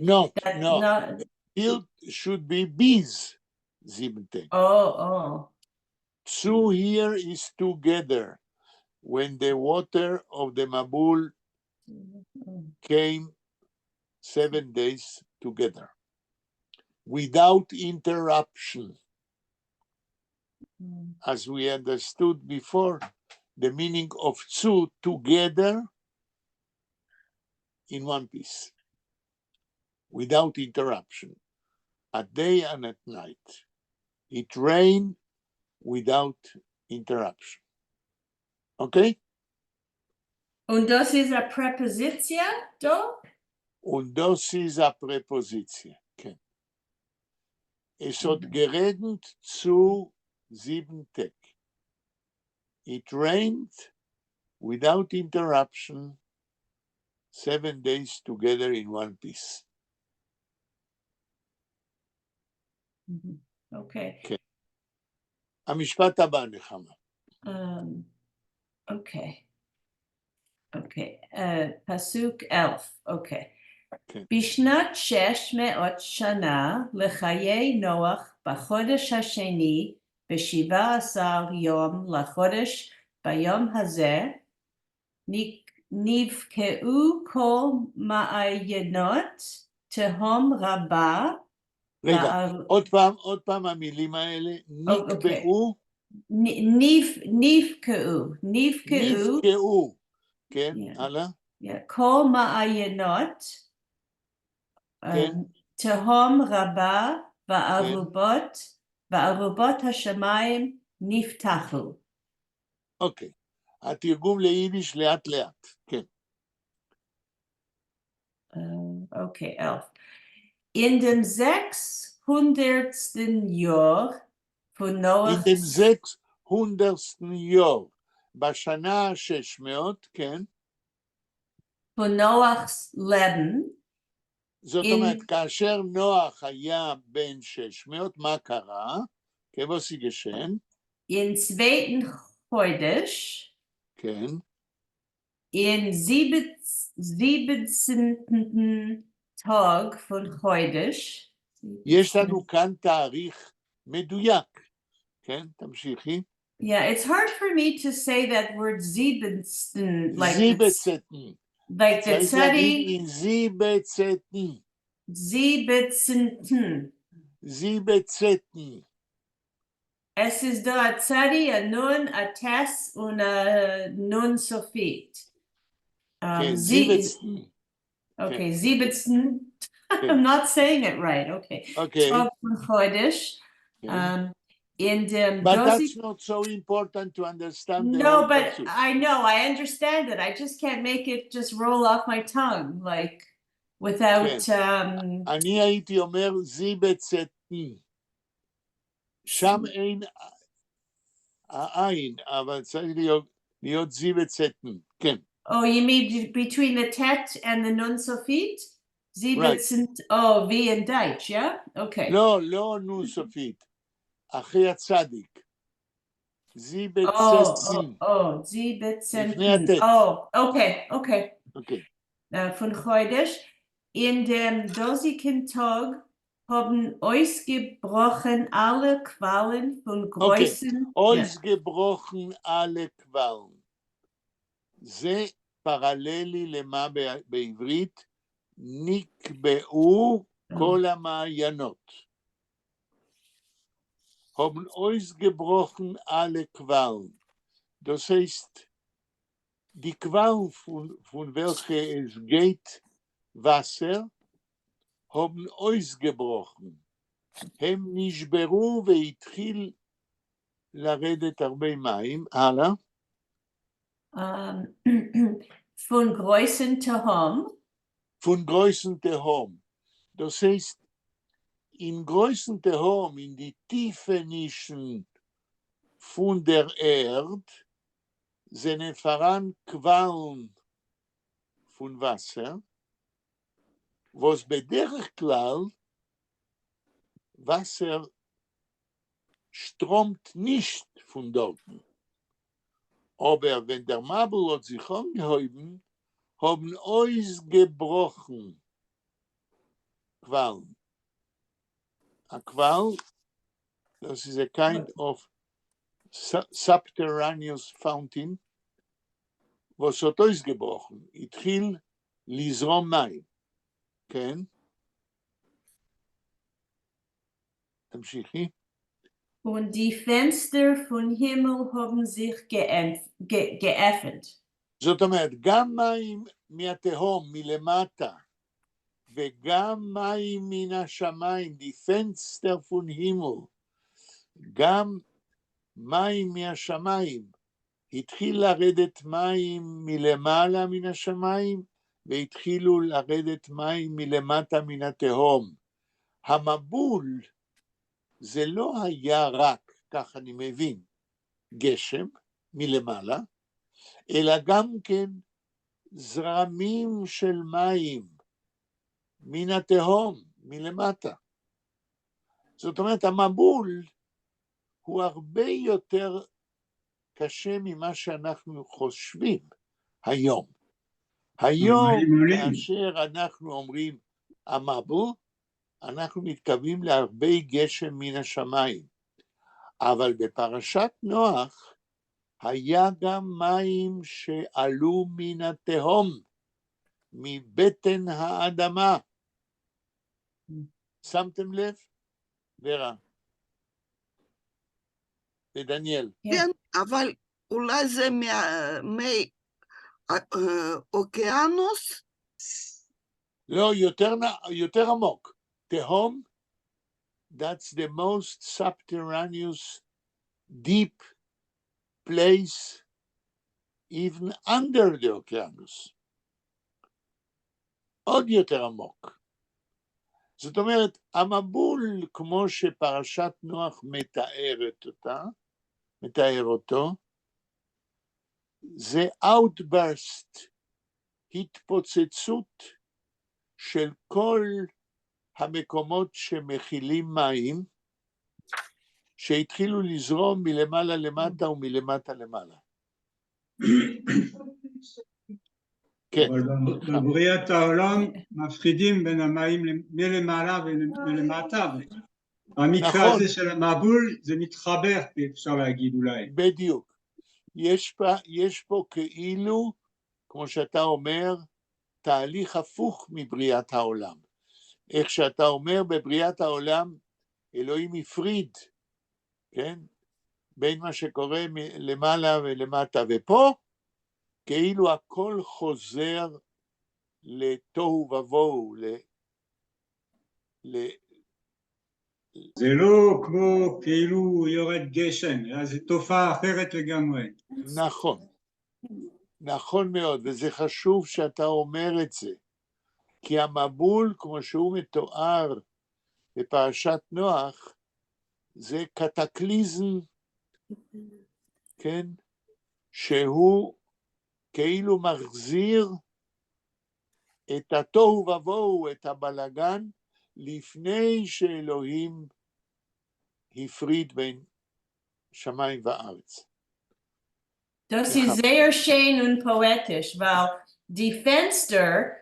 No. Not, It should be bees, 7 days. oh. Tzu here is together. When the water of the Mabul came 7 days together, without interruption. As we understood before, the meaning of Tzu, together in one piece, without interruption, at day and at night. It rained without interruption. Okay? Und das ist eine Präposition, doch? Und das ist eine Präposition. Okay. Es hat geregnet zu 7 Tagen. It rained without interruption 7 days together in one piece. Okay. המשפט הבא, נחמה. Okay. Pasuk 11. Okay. כן. בשנת 600 שנה לחיי נוח בחודש השני, ב17 יום לחודש ביום הזה, נבקעו כל מעיינות תהום רבה. רגע, עוד פעם המילים האלה, נקבעו. נבקעו. כן, הלאה. כל מעיינות, כן. תהום רבה וארובות השמיים נפתחו. אוקיי. התרגום ליידיש לאט לאט, כן. Okay, 11. In dem 600. Jahr von Noach. In dem 600. Jahr, בשנה 600, כן. von Noachs Leben. זאת אומרת, כאשר נוח היה בן 600, מה קרה? כבוס יגשן. In 2. Chodesh. כן. In 17. Tag von Chodesh. יש לנו כאן תאריך מדויק. כן, תמשיכי. Yeah, it's hard for me to say that word 17, like Siebzehnten. like the tzadi. In 17. 17. 17. Es ist da a tzadi, a nun, a tes und a nun sofit. כן, Z, זיבצטן. okay, Siebensten. I'm not saying it right. Okay. Okay. Tag von Chodesh. Okay. In dem But Dosi. that's not so important to understand the No, whole but passage. I know, I understand it. I just can't make it just roll off my tongue, like without אני הייתי אומר זיבצטן. שם אין העין, אבל צריך להיות זיבצטן. כן. Oh, you mean between the tet and the nun sofit? Right. Siebensten, oh, wie in Deutsch, yeah? Okay. לא נון סופית. אחרי הצדיק. Oh, זיבצטן. Siebensten. לפני הטט. Oh, okay, okay. אוקיי. Von Chodesh. In dem dosigen Tag haben ausgebrochen alle Qualen von Größen. אויס גברוכן alle קוואלן. זה פרללי למה בעברית נקבעו כל המעיינות. Haben ausgebrochen alle Quallen. Das heißt, die Quallen, von welcher es geht, Wasser, haben ausgebrochen. הם נשברו והתחיל לרדת הרבה מים. הלאה. Von Größen Tehom. Von Größen Tehom. Das heißt, in Größen Tehom, in die Tiefenischen von der Erde, sind voran Quallen von Wasser, was bederich klar Wasser stromt nicht von dort. Aber wenn der Mabel hat sich angehäuben, haben ausgebrochen Quallen. A Qual, das ist a kind of subterraneous fountain, was hat ausgebrochen. התחיל לזרום מים. כן? תמשיכי. Und die Fenster von Himmel haben sich geöffnet. זאת אומרת, גם מים מהתהום, מלמטה, וגם מים מן השמיים, die Fenster von Himmel, גם מים מהשמיים, התחיל לרדת מים מלמעלה מן השמיים, והתחילו לרדת מים מלמטה מן התהום. המבול זה לא היה רק, כך אני מבין, גשם מלמעלה, אלא גם כן זרמים של מים מן התהום, מלמטה. זאת אומרת, המבול הוא הרבה יותר קשה ממה שאנחנו חושבים היום. היום, כאשר אנחנו אומרים המבול, אנחנו מתכוונים להרבה גשם מן השמיים. אבל בפרשת נוח, היה גם מים שעלו מן התהום, מבטן האדמה. שמתם לב? ורה. ודניאל. כן, אבל אולי זה מי אוקיינוס? לא, יותר עמוק. תהום, that's the most subterraneous, deep place even under the oceanus. עוד יותר עמוק. זאת אומרת, המבול, כמו שפרשת נוח מתאר אותו, זה outburst, התפוצצות של כל המקומות שמכילים מים, שהתחילו לזרום מלמעלה למטה ומלמטה למעלה. כן. אבל בבריאת העולם מפחידים בין המים מלמעלה ולמטה. המקרה הזה של המבול זה מתחבר, אפשר להגיד אולי. בדיוק. יש פה כאילו, כמו שאתה אומר, תהליך הפוך מבריאת העולם. איך שאתה אומר, בבריאת העולם, אלוהים הפריד, כן? בין מה שקורה למעלה ולמטה, ופה, כאילו הכל חוזר לתוהו ובוהו, זה לא כמו כאילו יורד גשם, זו תופעה אחרת לגמרי. נכון, נכון מאוד, וזה חשוב שאתה אומר את זה, כי המבול, כמו שהוא מתואר בפרשת נוח, זה קטקליזם, כן, שהוא כאילו מחזיר את התוהו ובוהו, את הבלגן, לפני שאלוהים הפריד בין שמיים וארץ. Das ist sehr schön und poetisch, weil die Fenster,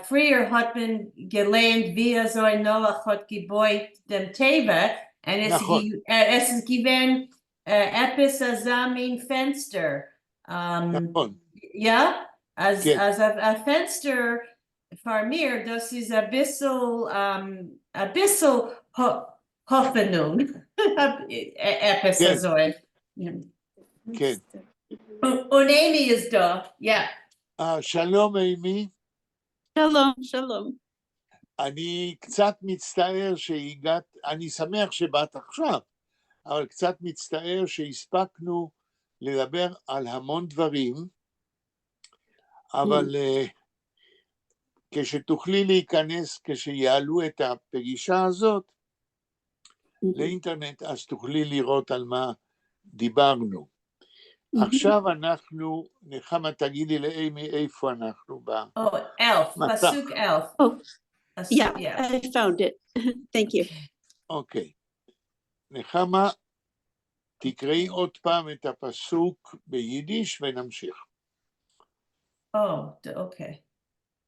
früher hat man gelernt, wie so ein Noach hat gebaut dem Teva, und es ist gewesen etwas zusammen im Fenster. נכון. Ja, als כן. ein Fenster für mir, das ist ein bisschen Hoffnung, etwas so. כן. Und Amy ist da, ja. שלום אימי, שלום, שלום. אני קצת מצטער שהגעת, אני שמח שבאת עכשיו, אבל קצת מצטער שהספקנו לדבר על המון דברים, אבל כשתוכלי להיכנס, כשיעלו את הפגישה הזאת לאינטרנט, אז תוכלי לראות על מה דיברנו. עכשיו אנחנו, נחמה תגידי לאימי איפה אנחנו Elf, Pasuk Elf. Yeah, I found it. Thank you. אוקיי. נחמה, תקראי עוד פעם את הפסוק ביידיש ונמשיך. אוקיי.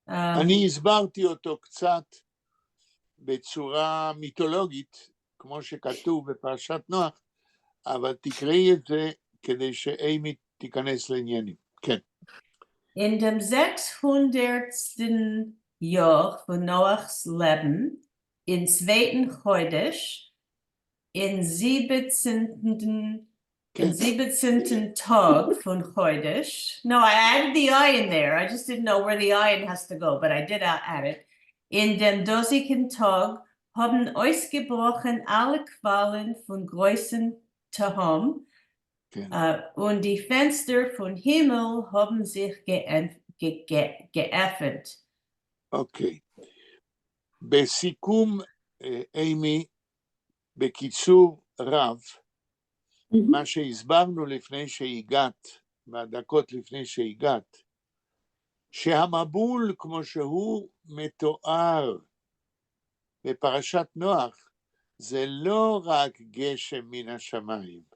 אני הסברתי אותו קצת בצורה מיתולוגית, כמו שכתוב בפרשת נוח, אבל תקראי את זה כדי שאימי תיכנס לעניינים. כן. In dem 600. Jahr von Noachs Leben, in 2. Chodesh, in 17. Tag von Chodesh. No, I added the I in there. I just didn't know where the I has to go, but I did add it. In dem dosigen Tag haben ausgebrochen alle Qualen von Größen Tehom, und die Fenster von Himmel haben sich geöffnet. אוקיי. בסיכום, אימי, בקיצור רב, מה שהסברנו לפני שהגעת, בדקות לפני שהגעת, שהמבול כמו שהוא מתואר בפרשת נוח, זה לא רק גשם מן השמיים,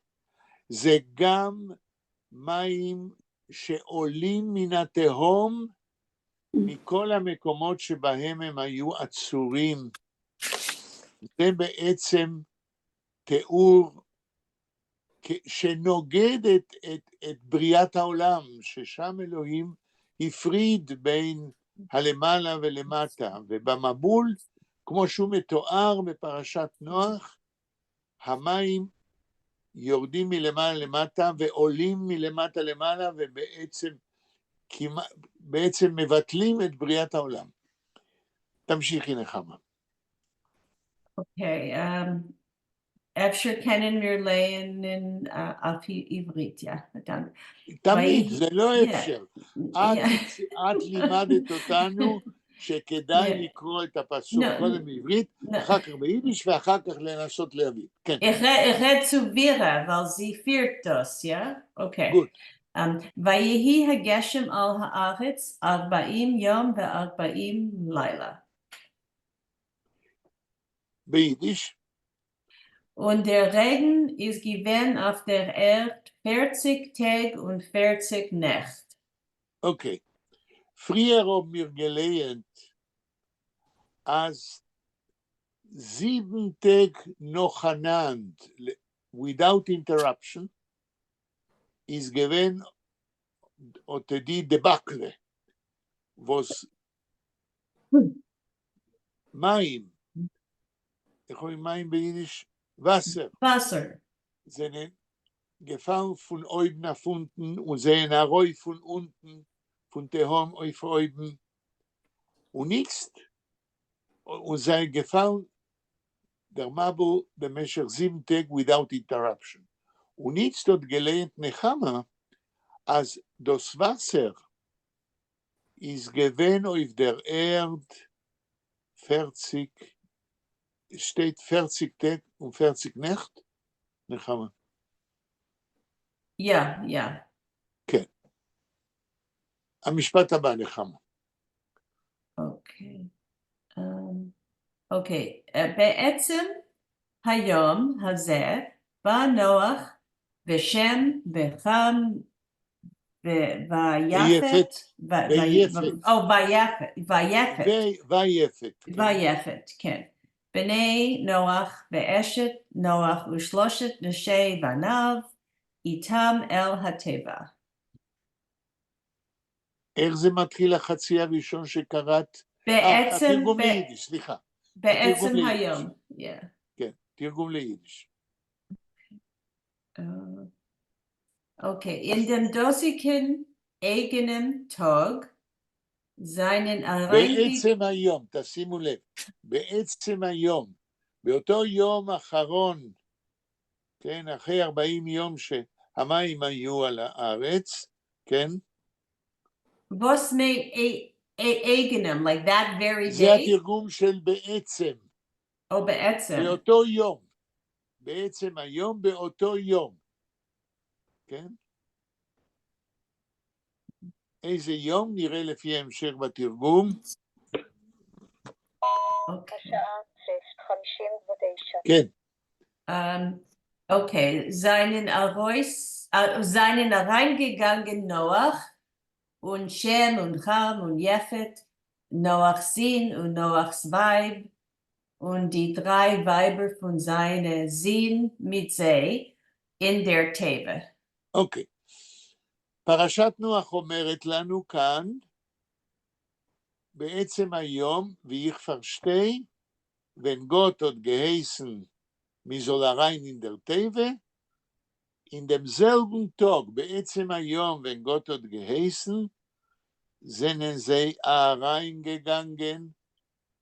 זה גם מים שעולים מן התהום, מכל המקומות שבהם הם היו עצורים. זה בעצם תיאור שנוגד את בריאת העולם, ששם אלוהים הפריד בין הלמעלה ולמטה, ובמבול, כמו שהוא מתואר בפרשת נוח, המים יורדים מלמעלה למטה ועולים מלמטה למעלה, ובעצם מבטלים את בריאת העולם. תמשיכי נחמה. אוקיי, אפשר kennen wir lernen auf עברית, תמיד, זה לא אפשר. את לימדת אותנו שכדאי לקרוא את הפסוק קודם בעברית, אחר כך ביידיש, ואחר כך לנסות להבין. כן. Ich red zu Vera, weil sie führt das, ja? Okay. Gut. ויהי הגשם על הארץ 40 יום ו40 לילה. ביידיש. Und der Regen ist gewesen auf der Erde 40 Tag und 40 Nacht. Okay. Früher haben wir gelernt, als 7 Tage nacheinander, without interruption, ist gewesen unter die Debacle, was מים, איך אומרים מים ביידיש? Wasser. Wasser. זה Gefahren von oben nach unten und sehen Aroi von unten, von Tehom auf oben. Und nichts. Und sei gefahren der Mabel במשך 7 Tage without interruption. Und nichts dort gelernt Nechama, als das Wasser ist gewesen auf der Erde 40, steht 40 Tage und 40 Nacht, Nechama. Yeah, yeah. כן. המשפט הבא, נחמה. Okay. Okay. בעצם היום הזה בא נוח ושם וחם ויפת. ויפת. ויפת. ויפת, כן. בני נוח ואשת נוח ושלושת נשי בניו איתם אל הטבע. איך זה מתחיל החצי הראשון שקראת? בעצם, התרגום ליידיש, סליחה. בעצם התרגום היום. ליידיש. כן, תרגום ליידיש. Okay, in dem dosigen eigenen Tag seinen בעצם היום, תשימו לב, בעצם היום, באותו יום אחרון, כן, אחרי 40 יום שהמים היו על הארץ, כן? Was made eigenem, like that very זה day? התרגום של בעצם. או בעצם. באותו יום. בעצם היום, באותו יום. כן? איזה יום נראה לפי ההמשך בתרגום? השעה 6:59. כן. Okay, seinen hereingegangen Noach und Shem und Ham und Japhet, Noachs Sinn und Noachs Weib und die 3 Weiber von seiner Sinn mit sie in der Teve. אוקיי. פרשת נוח אומרת לנו כאן, בעצם היום, wie ich verstehe, wenn Gott hat geheißen, mir soll rein in der Teve, in demselben Tag, בעצם היום, wenn Gott hat geheißen, sind sie reingegangen,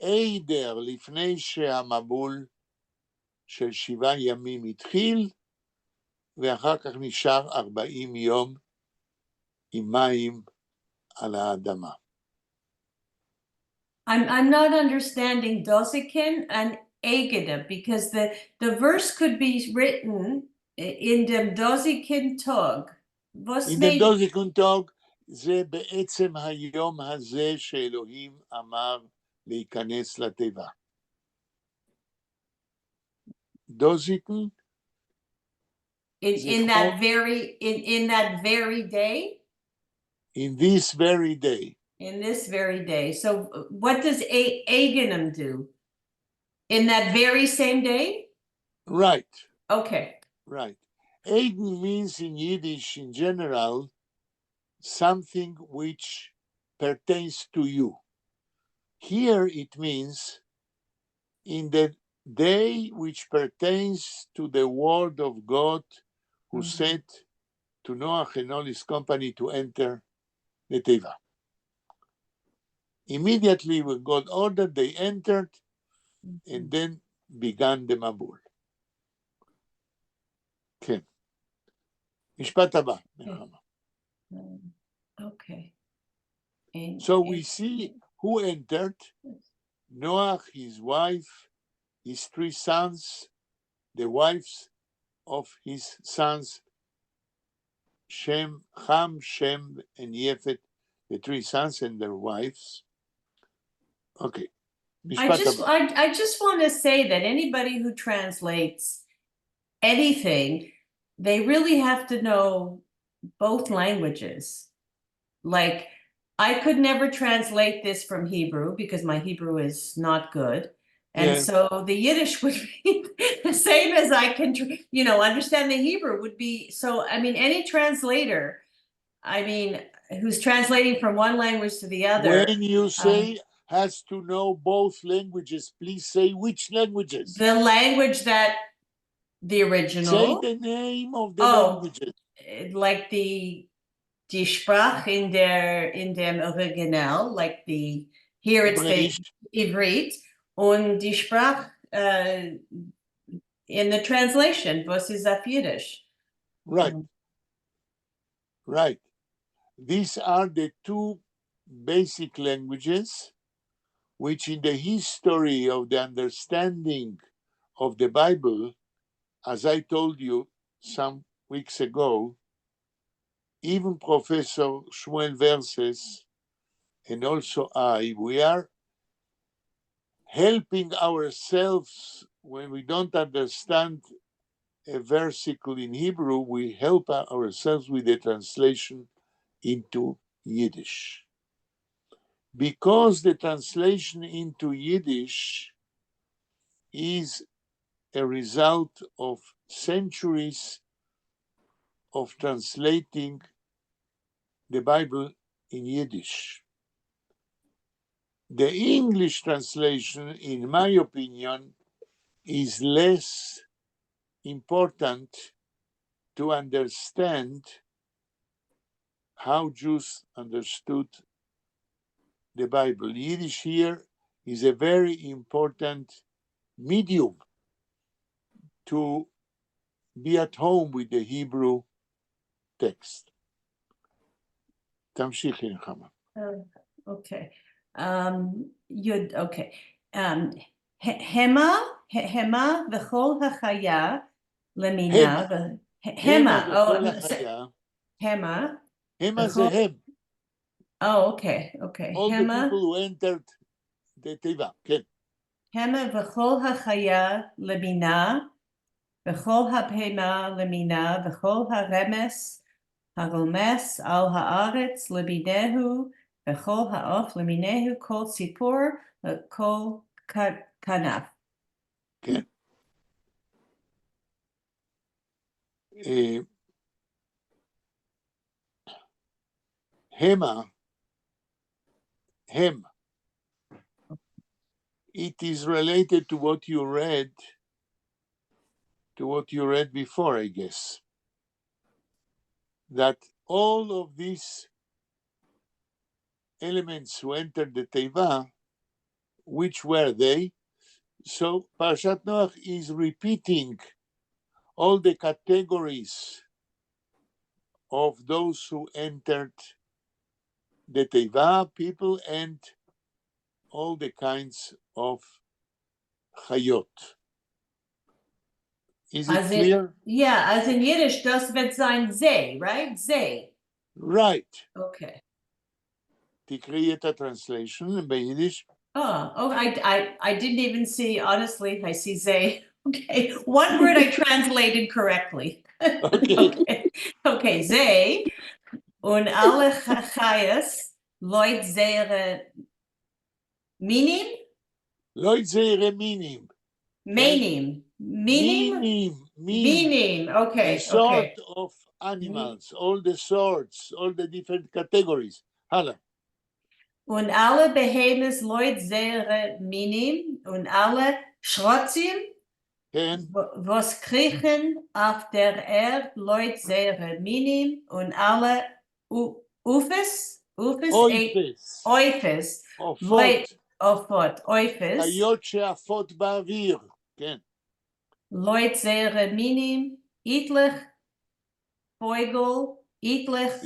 eider לפני שהמבול של 7 ימים התחיל, ואחר כך נשאר 40 יום עם מים על האדמה. I'm not understanding Dosikin and Egede because the verse could be written in dem Dosikin Tog. In dem Dosikin Tog זה בעצם היום הזה שאלוהים אמר להיכנס לטבע. דוזיקן in that very day? In this very day. In this very day. So what does Agenim do? In that very same day? Right. Okay. Right. Agen means in Yiddish in general something which pertains to you. Here it means in the day which pertains to the word of God who said to Noach and all his company to enter the Teva. Immediately when God ordered, they entered and then began the Mabul. כן. משפט הבא, נחמה. Okay. So we see who entered. Noach, his wife, his 3 sons, the wives of his sons, Shem, Ham, Shem, and Yefet, the 3 sons and their wives. Okay. I just want to say that anybody who translates anything, they really have to know both languages. Like, I could never translate this from Hebrew because my Hebrew is not good. And so the Yiddish would be the same as I can, understand the Hebrew would be. So, I mean, any translator, who's translating from one language to the other. When you say has to know both languages, please say which languages. The language that The Say original, the name of the Oh. languages. like die Sprache in dem Original, like here it's Hebräisch. the Ivrit, und die Sprache in the translation, was ist auf Yiddish? Right. Right. These are the two basic languages which in the history of the understanding of the Bible, as I told you some weeks ago, even Professor Shmuel Verses and also we are helping ourselves when we don't understand a versicle in Hebrew, we help ourselves with the translation into Yiddish. Because the translation into Yiddish is a result of centuries of translating the Bible in Yiddish. The English translation, in my opinion, is less important to understand how Jews understood the Bible. Yiddish here is a very important medium to be at home with the Hebrew text. תמשיכי, נחמה. Okay. Okay. Hema v'chol hachaya lemina. Hema. וכל החיה. Hema. המה זה הם. Oh, okay. Okay. All the Hema. people who entered the תיבה, כן. Hema v'chol hachaya lemina. V'chol hapema lemina. V'chol haremes. Haromes al haaretz lebinehu. V'chol ha'of leminehu. Kol sipor. Kol kanaf. כן. המה, הם. It is related to what you read before, I guess. That all of these elements who entered the Teiva, which were they? So Parashat Noach is repeating all the categories of those who entered the Teiva, people, and all the kinds of Chayot. Is it clear? Yeah, as in Yiddish, das wird sein Zeh, right? Zeh. Right. Okay. תקראי את translation ביידיש. Oh, I didn't even see, honestly, I see Zeh. Okay, one word I translated correctly. Okay. Okay, Zeh. Und alle Chayas, Leut Zehre Minim? לא זעירי מינים. Menim. Minim? Minim, A okay, sort okay. of animals, all the sorts, all the different categories. הלאה. Und alle Behemoths Leut Zehre Minim und alle Schrotzim, כן. was kriechen auf der Erde Leut Zehre Minim und alle Ufes, אויפס. Eufes, עופות. Ofot, Eufes, חיות שעפות באוויר. כן. Leut Zehre Minim, Itlich, Feugel, Itlich,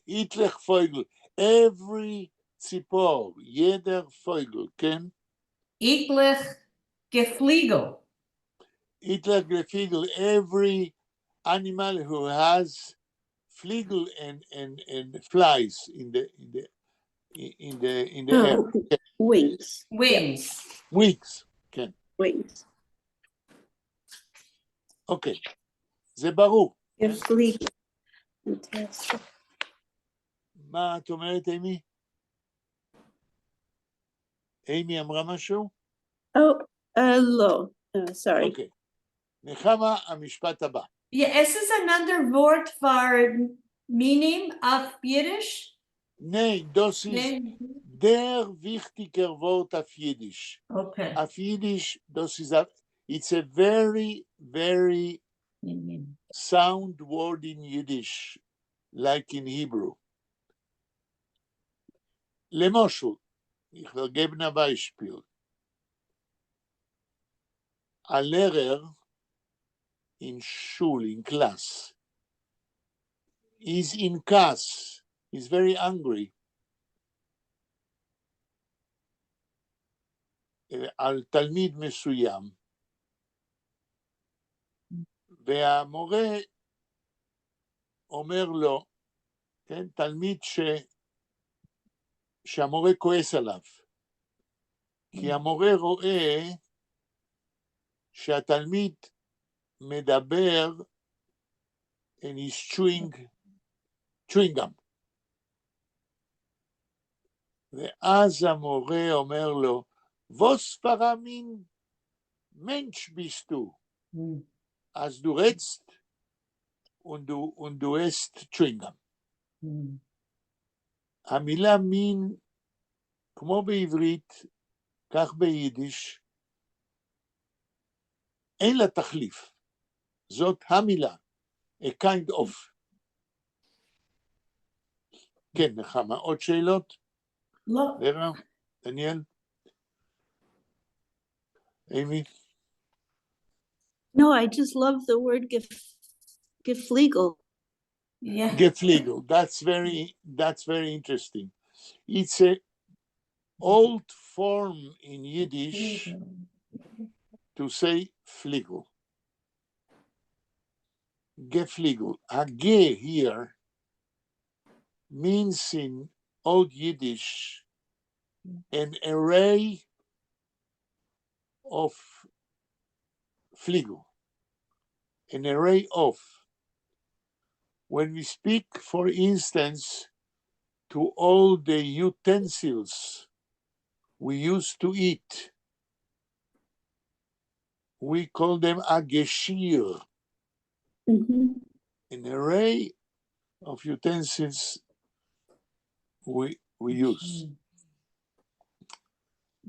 איתלך פויגל. Every ציפור. ידר פויגל. כן. Itlich, Gefliegel. Itler Gefiegel, every animal who has fliegel and flies in the air. Oh, wings. Wings. Wings. כן. Wings. אוקיי. זה ברור. Gefliegel. Fantastic. מה את אומרת, אימי? אימי אמרה משהו? Oh, לא. Sorry. אוקיי. נחמה, המשפט הבא. Ja, es ist another Wort für Minim auf Yiddish. Nein, das ist Nee. der wichtige Wort auf Jiddisch. Okay. Auf Jiddisch, das ist it's a very, very sound word in Yiddish, like in Hebrew. למשל, ich will geben ein Beispiel. A Lehrer in Schule, in class, is in Kas, is very angry. על תלמיד מסוים. והמורה אומר לו, כן, תלמיד שהמורה כועס עליו. כי המורה רואה שהתלמיד מדבר and he's chewing gum. ואז המורה אומר לו, was für ein Mensch bist du? אז du redst und du isst chewing gum. המילה מין, כמו בעברית, כך ביידיש, אין לה תחליף. זאת המילה, a kind of. כן, נחמה, עוד שאלות? לא. ורה, דניאל? אימי? No, I just love the word gefliegel. Yeah. Gefliegel, that's very interesting. It's an old form in Yiddish to say fliegel. Gefliegel. A ge here means in Old Yiddish an array of fliegel. An array of. When we speak, for instance, to all the utensils we used to eat, we call them a geschirr. An array of utensils we use.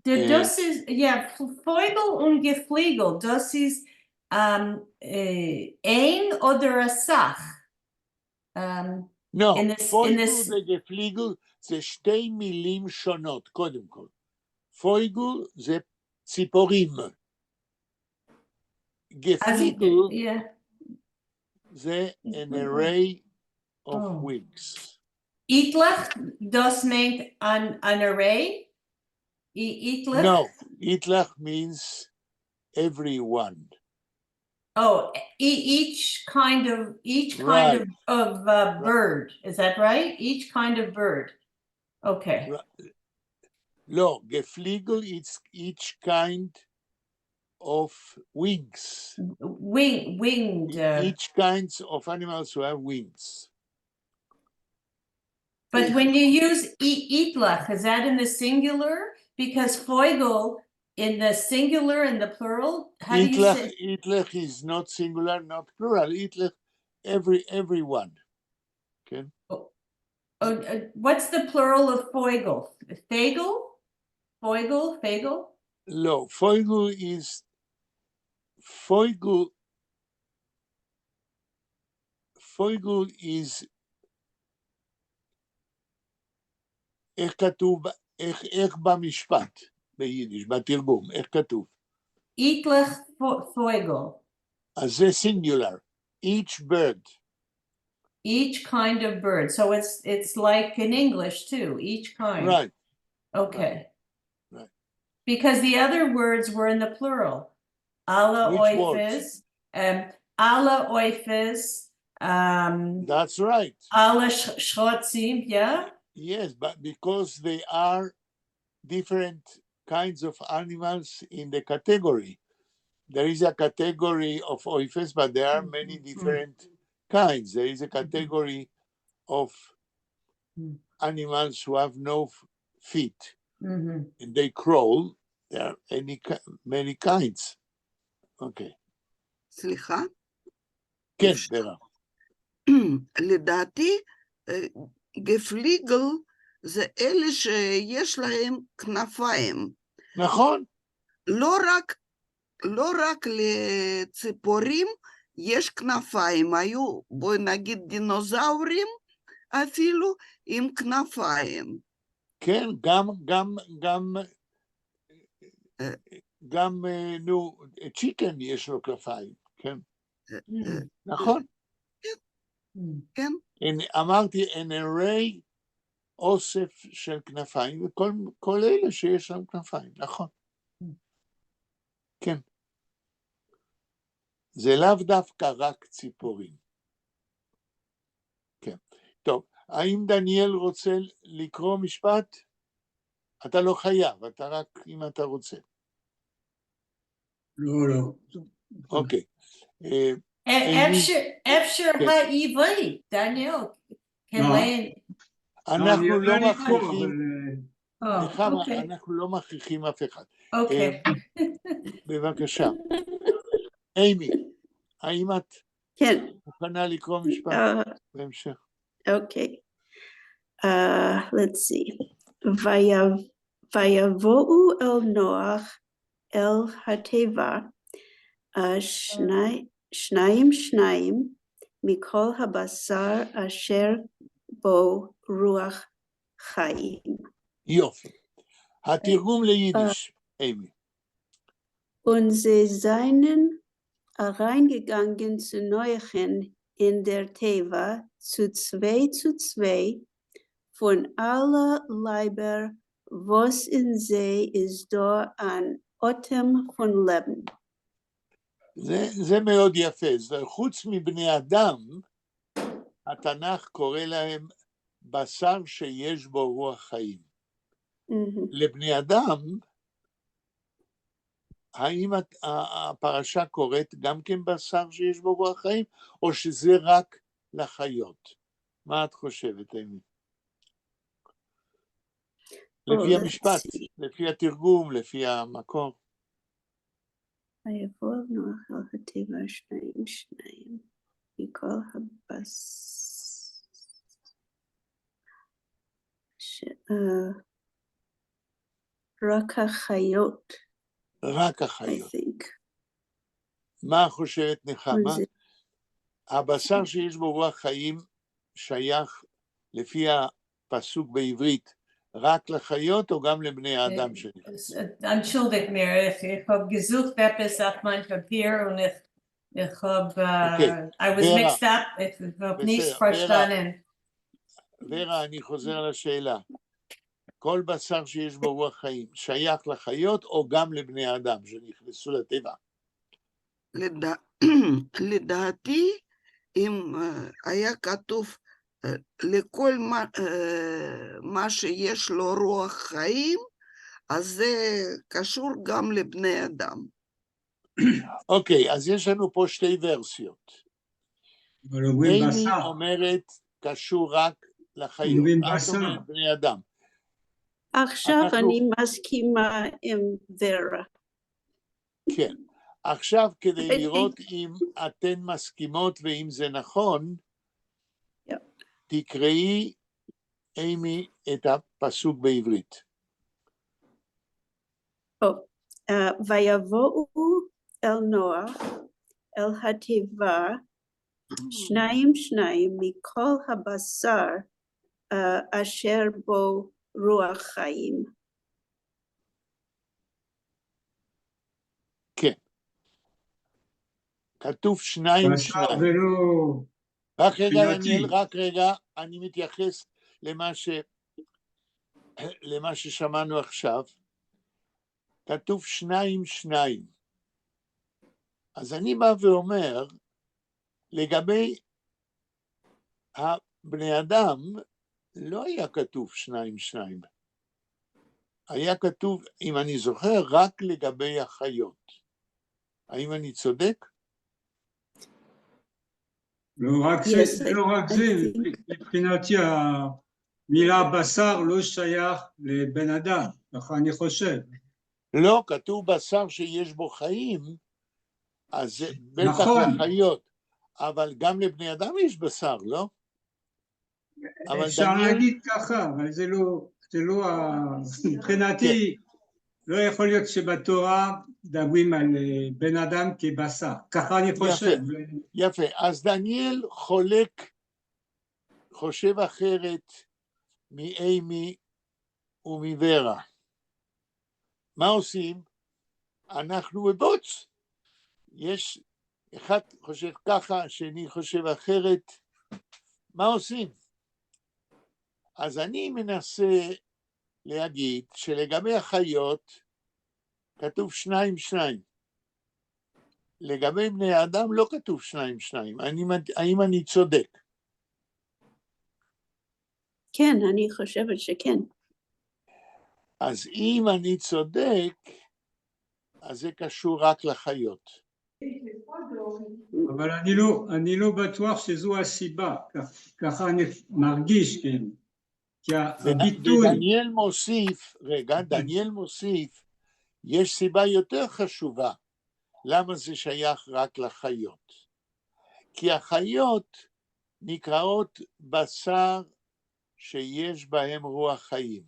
Das ist, ja, Vogel und Gefliegel, das ist ein oder eine Sache. No, in פויגל וגפליגל זה שתי מילים שונות, קודם כל. פויגל זה ציפורים. גפליגל זה an array of wings. Itlach, das meint an array? Itlach? No, itlach means everyone. Oh, each kind of Right. bird. Is that right? Each kind of bird. Okay. No, gefliegel is each kind of wings. Winged. Each kinds of animals who have wings. But when you use itlach, is that in the singular? Because Vogel in the singular and the plural, how do you say? Itlach is not singular, not plural. Itlach, everyone. Okay. What's the plural of Vogel? Fagel? Fagel? No, Vogel is איך כתוב, איך במשפט ביידיש, בתרגום, איך כתוב? Itlach Vogel. אז זה singular, each bird. Each kind of bird. So it's like in English too, each kind. Right. Okay. Right. Because the other words were in the plural. Alla Which oifes, alla oifes, that's right. alla schrotzim, yeah? Yes, but because they are different kinds of animals in the category. There is a category of oifes, but there are many different kinds. There is a category of animals who have no feet and they crawl. There are many kinds. Okay. סליחה? כן, ורה. לדעתי, גפליגל זה אלה שיש להם כנפיים. נכון. לא רק לציפורים, יש כנפיים, היו, בואי נגיד דינוזאורים אפילו עם כנפיים. כן, גם, נו, צ'יקן יש לו כנפיים, כן, נכון. כן, אמרתי, an array, אוסף של כנפיים, וכל אלה שיש להם כנפיים, נכון. כן. זה לאו דווקא רק ציפורים. כן. טוב, האם דניאל רוצה לקרוא משפט? אתה לא חייב, אתה רק אם אתה רוצה. לא. אוקיי. אפשר העברית, דניאל. אנחנו לא אני פה, מכריחים, נחמה, אנחנו לא מכריחים אף אחד. אוקיי. בבקשה. אימי, האם את כן, מוכנה לקרוא משפט בהמשך? okay. Let's see. ויבואו אל נוח אל התיבה, שניים מכל הבשר אשר בו רוח חיים. יופי. התרגום ליידיש, אימי. Und sie seien reingegangen zu Noachen in der Teva zu zwei von aller Leiber, was in sie ist da an Atem von Leben. זה מאוד יפה. חוץ מבני אדם, התנ"ך קורא להם בשר שיש בו רוח חיים. לבני אדם, האם הפרשה קוראת גם כן בשר שיש בו רוח חיים, או שזה רק לחיות? מה את חושבת, אימי? לפי המשפט, לפי התרגום, לפי המקור. ויבוא נוח אל התיבה שניים מכל רק החיות. רק החיות. מה חושבת נחמה? הבשר שיש בו רוח חיים שייך לפי הפסוק בעברית רק לחיות או גם לבני האדם שנכנס? Entschuldigt mir, ich habe gesucht etwas auf mein Papier und ich habe, I was mixed up, ich habe nichts verstanden. ורה, אני חוזר לשאלה. כל בשר שיש בו רוח חיים שייך לחיות או גם לבני האדם שנכנסו לטבע? לדעתי, אם היה כתוב לכל מה שיש לו רוח חיים, אז זה קשור גם לבני אדם. אוקיי, אז יש לנו פה שתי ורסיות. אימי אומרת קשור רק לחיות, את אומרת בני אדם. עכשיו אני מסכימה עם ורה. כן, עכשיו כדי לראות אם אתן מסכימות ואם זה נכון, תקראי אימי את הפסוק בעברית. ויבואו אל נוח אל התיבה שניים מכל הבשר אשר בו רוח חיים. כן. כתוב שניים. רק רגע, דניאל, רק רגע, אני מתייחס למה ששמענו עכשיו. כתוב שניים. אז אני בא ואומר, לגבי הבני אדם, לא היה כתוב שניים. היה כתוב, אם אני זוכר, רק לגבי החיות. האם אני צודק? לא רק זה, מבחינתי המילה בשר לא שייך לבן אדם, ככה אני חושב. לא, כתוב בשר שיש בו חיים, אז זה בטח לחיות, אבל גם לבני אדם יש בשר, לא? אפשר להגיד ככה, אבל זה לא מבחינתי, לא יכול להיות שבתורה מדברים על בן אדם כבשר, ככה אני חושב. יפה, אז דניאל חושב אחרת מאימי ומוורה. מה עושים? אנחנו בבוץ. יש אחד חושב ככה, השני חושב אחרת. מה עושים? אז אני מנסה להגיד שלגבי החיות כתוב 2 2. לגבי בני האדם לא כתוב 2 2. האם אני צודק? כן, אני חושבת שכן. אז אם אני צודק, אז זה קשור רק לחיות. אבל אני לא בטוח שזו הסיבה, ככה אני מרגיש, כן. כי הביטוי... דניאל מוסיף, יש סיבה יותר חשובה, למה זה שייך רק לחיות. כי החיות נקראות בשר שיש בהם רוח חיים.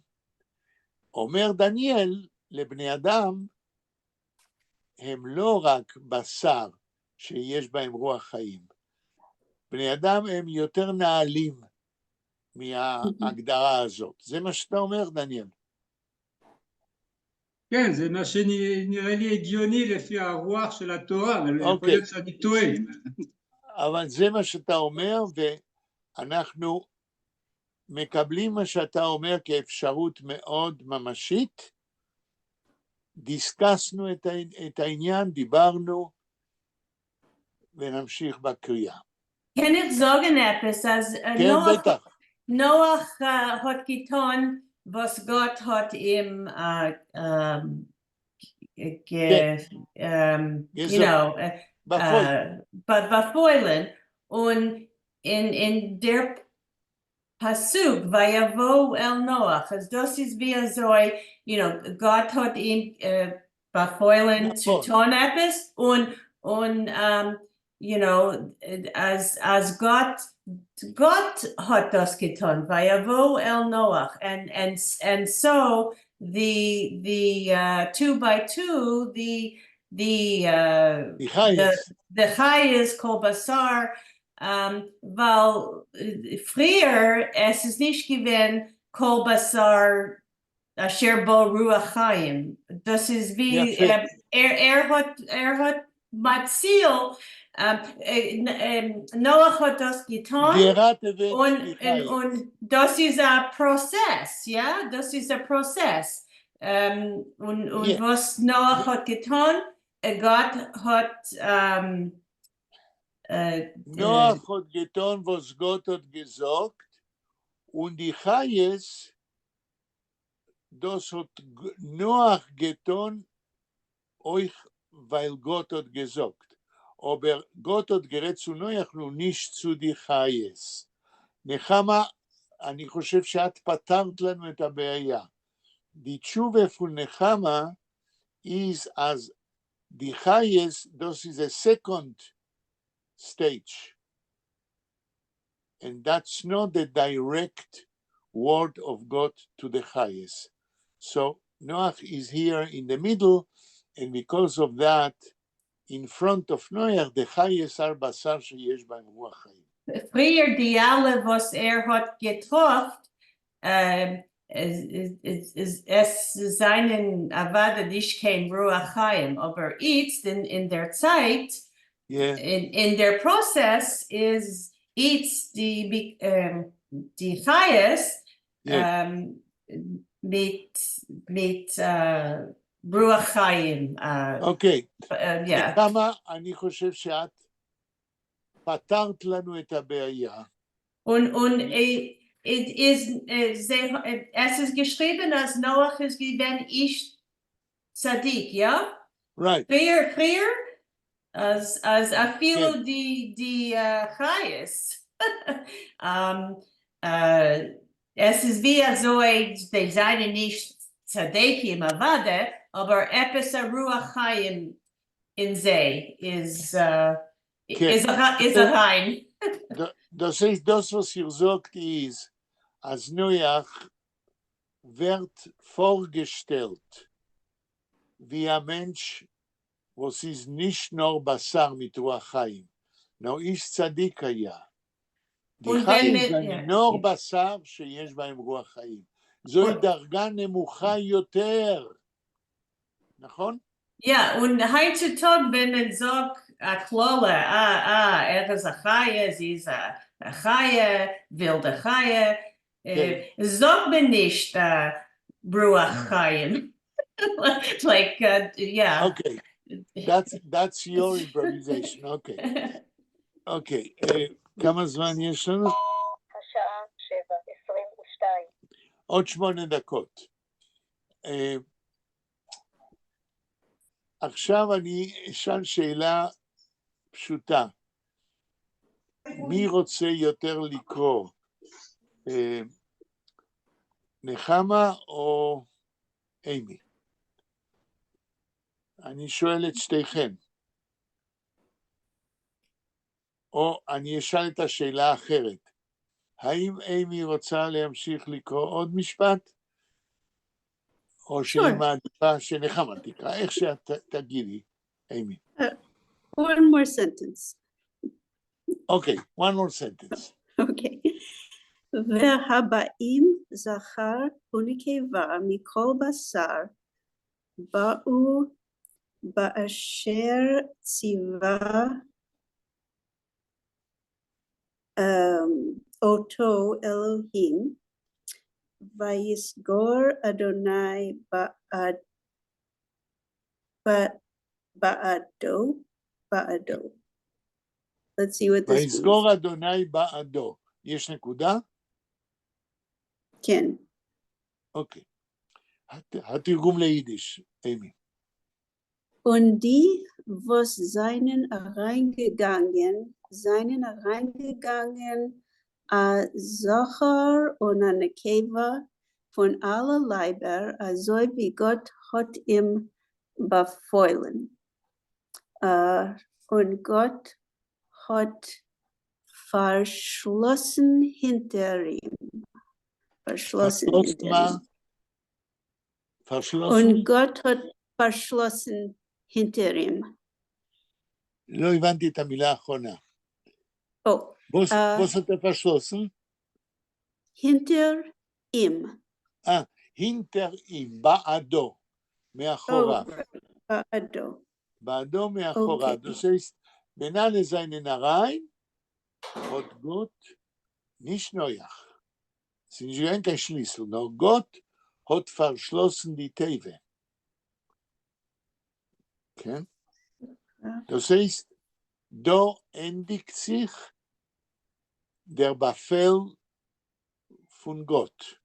אומר דניאל, לבני אדם, הם לא רק בשר שיש בהם רוח חיים. בני אדם הם יותר נעלים מההגדרה הזאת. זה מה שאתה אומר, דניאל. כן, זה מה שנראה לי הגיוני לפי הרוח של התורה, אבל יכול להיות שאני טועה. אבל זה מה שאתה אומר, ואנחנו מקבלים מה שאתה אומר כאפשרות מאוד ממשית. דיסקסנו את העניין, דיברנו, ונמשיך בקריאה. Kann ich sagen etwas, als כן, בטח. Noach hat getan, was Gott hat ihm befehlen. Und in der Pasuk, Vayavo el Noach, as das ist wie so, Gott hat ihm befehlen zu tun etwas und as Gott hat das getan, Vayavo el Noach, and so the 2 by 2, the Chayes kol basar, weil früher es ist nicht gewesen kol basar asher bo ruach chaim. Das ist wie hat Matzil, Noach hat das getan und das ist ein Prozess, ja, das ist ein Prozess. Und was Noach hat getan, Gott hat Noach hat getan, was Gott hat gesagt, und die Chayes, das hat Noach getan, euch, weil Gott hat gesagt. Aber Gott hat gerät zu Noach, nur nicht zu die Chayes. נחמה, אני חושב שאת פתרת לנו את הבעיה. Die Tshuve von Nechama is as the Chayes, this is a second stage. And that's not the direct word of God to the Chayes. So Noach is here in the middle, and because of that, in front of Noach, the Chayes are basar sheyesh b'hem ruach chayim. Früher die alle, was hat getroffen, es seinen Avada nicht kein Ruach Chaim, aber jetzt in der Zeit, in der Prozess ist jetzt die Chayes mit Ruach Chaim. Okay. כמה אני חושב שאת פתרת לנו את הבעיה. Und es ist geschrieben, als Noach ist gewesen, ich Tzadik, ja? Right. Früher, als afilo die Chayes. Es ist wie so, die seien nicht Tzadikim Avade, aber etwas Ruach Chaim in sie ist rein. Das heißt, das, was ihr sagt, ist, als Noach wird vorgestellt wie ein Mensch, was ist nicht nur Basar mit Ruach Chaim, nur איש צדיק היה. Und דיחיים wenn זה wir, נור בשר שיש בהם רוח חיים. זוהי דרגה נמוכה יותר. נכון? ja, und heutzutage, wenn man sagt, Klolle, ist ein Chaie, sie ist ein Chaie, wilde Chaie, sagt man nicht Ruach Chaim. Like, yeah. Okay, that's your improvisation, okay. Okay, כמה זמן יש לנו? השעה 7:22. עוד 8 דקות. עכשיו אני אשאל שאלה פשוטה. מי רוצה יותר לקרוא? נחמה או אימי? אני שואל את שתיכן. או אני אשאל את השאלה האחרת. האם אימי רוצה להמשיך לקרוא עוד משפט? או שהיא מעדיפה שנחמה תקרא? איך שאת תגידי, אימי. One more sentence. Okay, one more sentence. Okay. והבאים זכר ונקבה מכל בשר באו באשר ציווה אותו אלוהים ויסגור אדוני בעדו. Let's see what this means. ויסגור אדוני בעדו. יש נקודה? כן. אוקיי. התרגום ליידיש, אימי. Und die, was seinen reingegangen, a Zachar und a Nekeva von aller Leiber, also wie Gott hat ihm befehlen. Und Gott hat verschlossen hinter ihm. Verschlossen. Und Gott hat verschlossen hinter ihm. לא הבנתי את המילה האחרונה. בוס אתה verschlossen? hinter ihm. hinter ihm, בעדו, מאחוריו. בעדו. בעדו מאחוריו. Das heißt, wenn alle seinen rein, hat Gott nicht neuach. Es ist nicht kein Schlüssel, nur Gott hat verschlossen die Teve. Okay? Das heißt, da endigt sich der Befehl von Gott.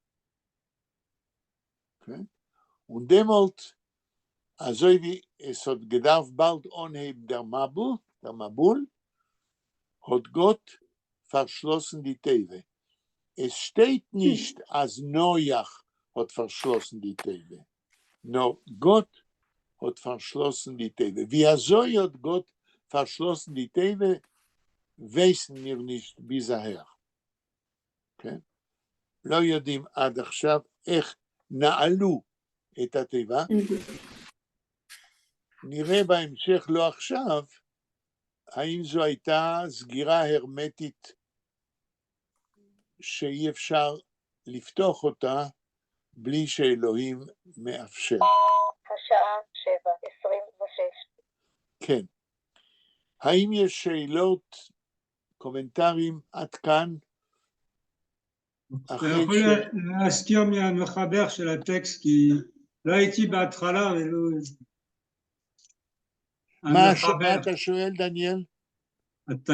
Okay? Und demalt, also wie es hat gedarf bald anheben der Mabul, hat Gott verschlossen die Teve. Es steht nicht, als Noach hat verschlossen die Teve. No, Gott hat verschlossen die Teve. Wie hat Gott verschlossen die Teve, wissen wir nicht bis daher. Okay? לא יודעים עד עכשיו איך נעלו את התיבה. נראה בהמשך, לא עכשיו, האם זו הייתה סגירה הרמטית שאי אפשר לפתוח אותה בלי שאלוהים מאפשר. השעה 7:26. כן. האם יש שאלות, קומנטרים עד כאן? אתה יכול להזכיר מהמחבר של הטקסט, כי לא הייתי בהתחלה ולא... מה אתה שואל, דניאל? אתה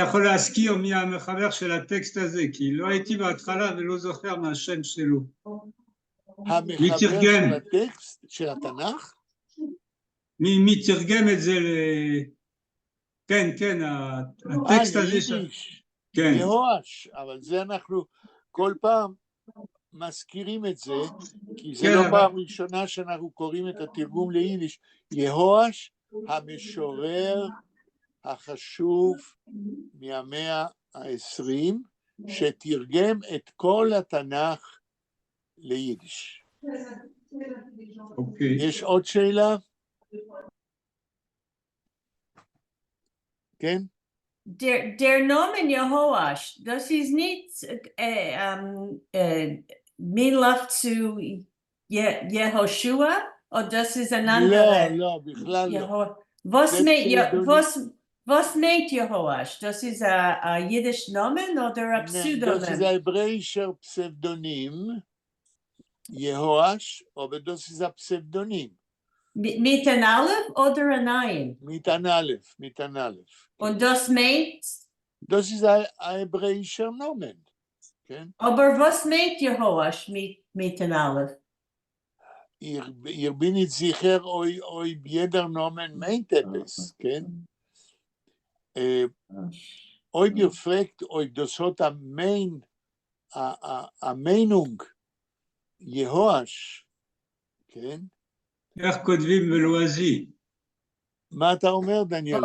יכול להזכיר מהמחבר של הטקסט הזה, כי לא הייתי בהתחלה ולא זוכר מהשם שלו. המחבר של הטקסט, של התנ"ך? מי תרגם את זה כן, הטקסט הזה... כן. יהואש, אבל זה אנחנו כל פעם מזכירים את זה, כי זה לא פעם ראשונה שאנחנו קוראים את התרגום ליידיש. יהואש, המשורר החשוב מהמאה ה-20, שתרגם את כל התנ"ך ליידיש. אוקיי. יש עוד שאלה? כן? Der Nomen Jehoash, das ist nicht Milach zu Yehoshua, oder das ist ein לא, anderer? לא, בכלל לא. Was Das meint Pseudonym. was meint Jehoash? Das ist ein Yiddish Nomen oder ein Das ist Pseudonym? ein hebräischer Pseudonym, Jehoash, aber das ist ein Pseudonym. Mit ein Aleph oder ein Ayin? Mit ein Aleph, mit ein Aleph. Und das meint? Das ist ein hebräischer Nomen. כן? Aber was meint Jehoash mit ein Aleph? Ihr bin nicht sicher, ob jeder Nomen meint etwas, כן? Ob ihr fragt, ob das hat eine Meinung, Jehoash, כן? איך כותבים בלועזי? מה אתה אומר, דניאל?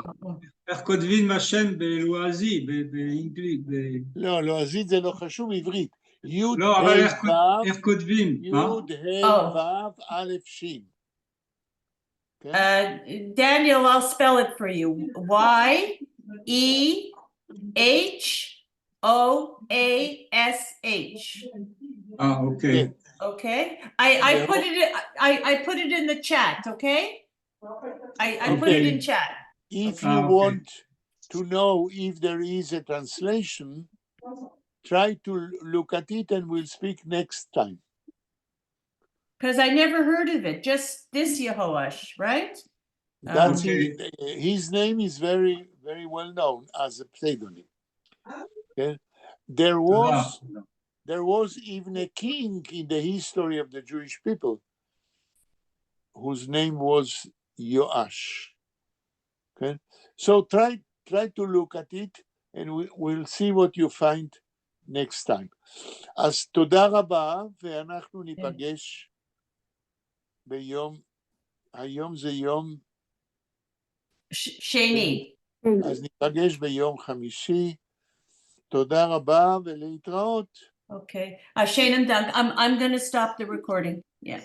איך כותבים השם בלועזי, באנגלית? לא, לועזית זה לא חשוב, עברית. י' לא, אבל ה' איך כותבים? מה? י' ה' ו' א' ש'. Daniel, I'll spell it for you. Yehoash. אוקיי. Okay. I put it in the chat, okay? I put it in chat. If you want to know if there is a translation, try to look at it and we'll speak next time. Because I never heard of it. Just this Yehoash, right? That's Okay. his name is very, very well known as a pseudonym. Okay? There was even a king in the history of the Jewish people whose name was Yoash. Okay? So try to look at it and we'll see what you find next time. אז תודה רבה, ואנחנו ניפגש ביום, היום זה יום, Shani. אז ניפגש ביום חמישי. תודה רבה ולהתראות. Okay. Shane and Doug, I'm going to stop the recording. Yeah.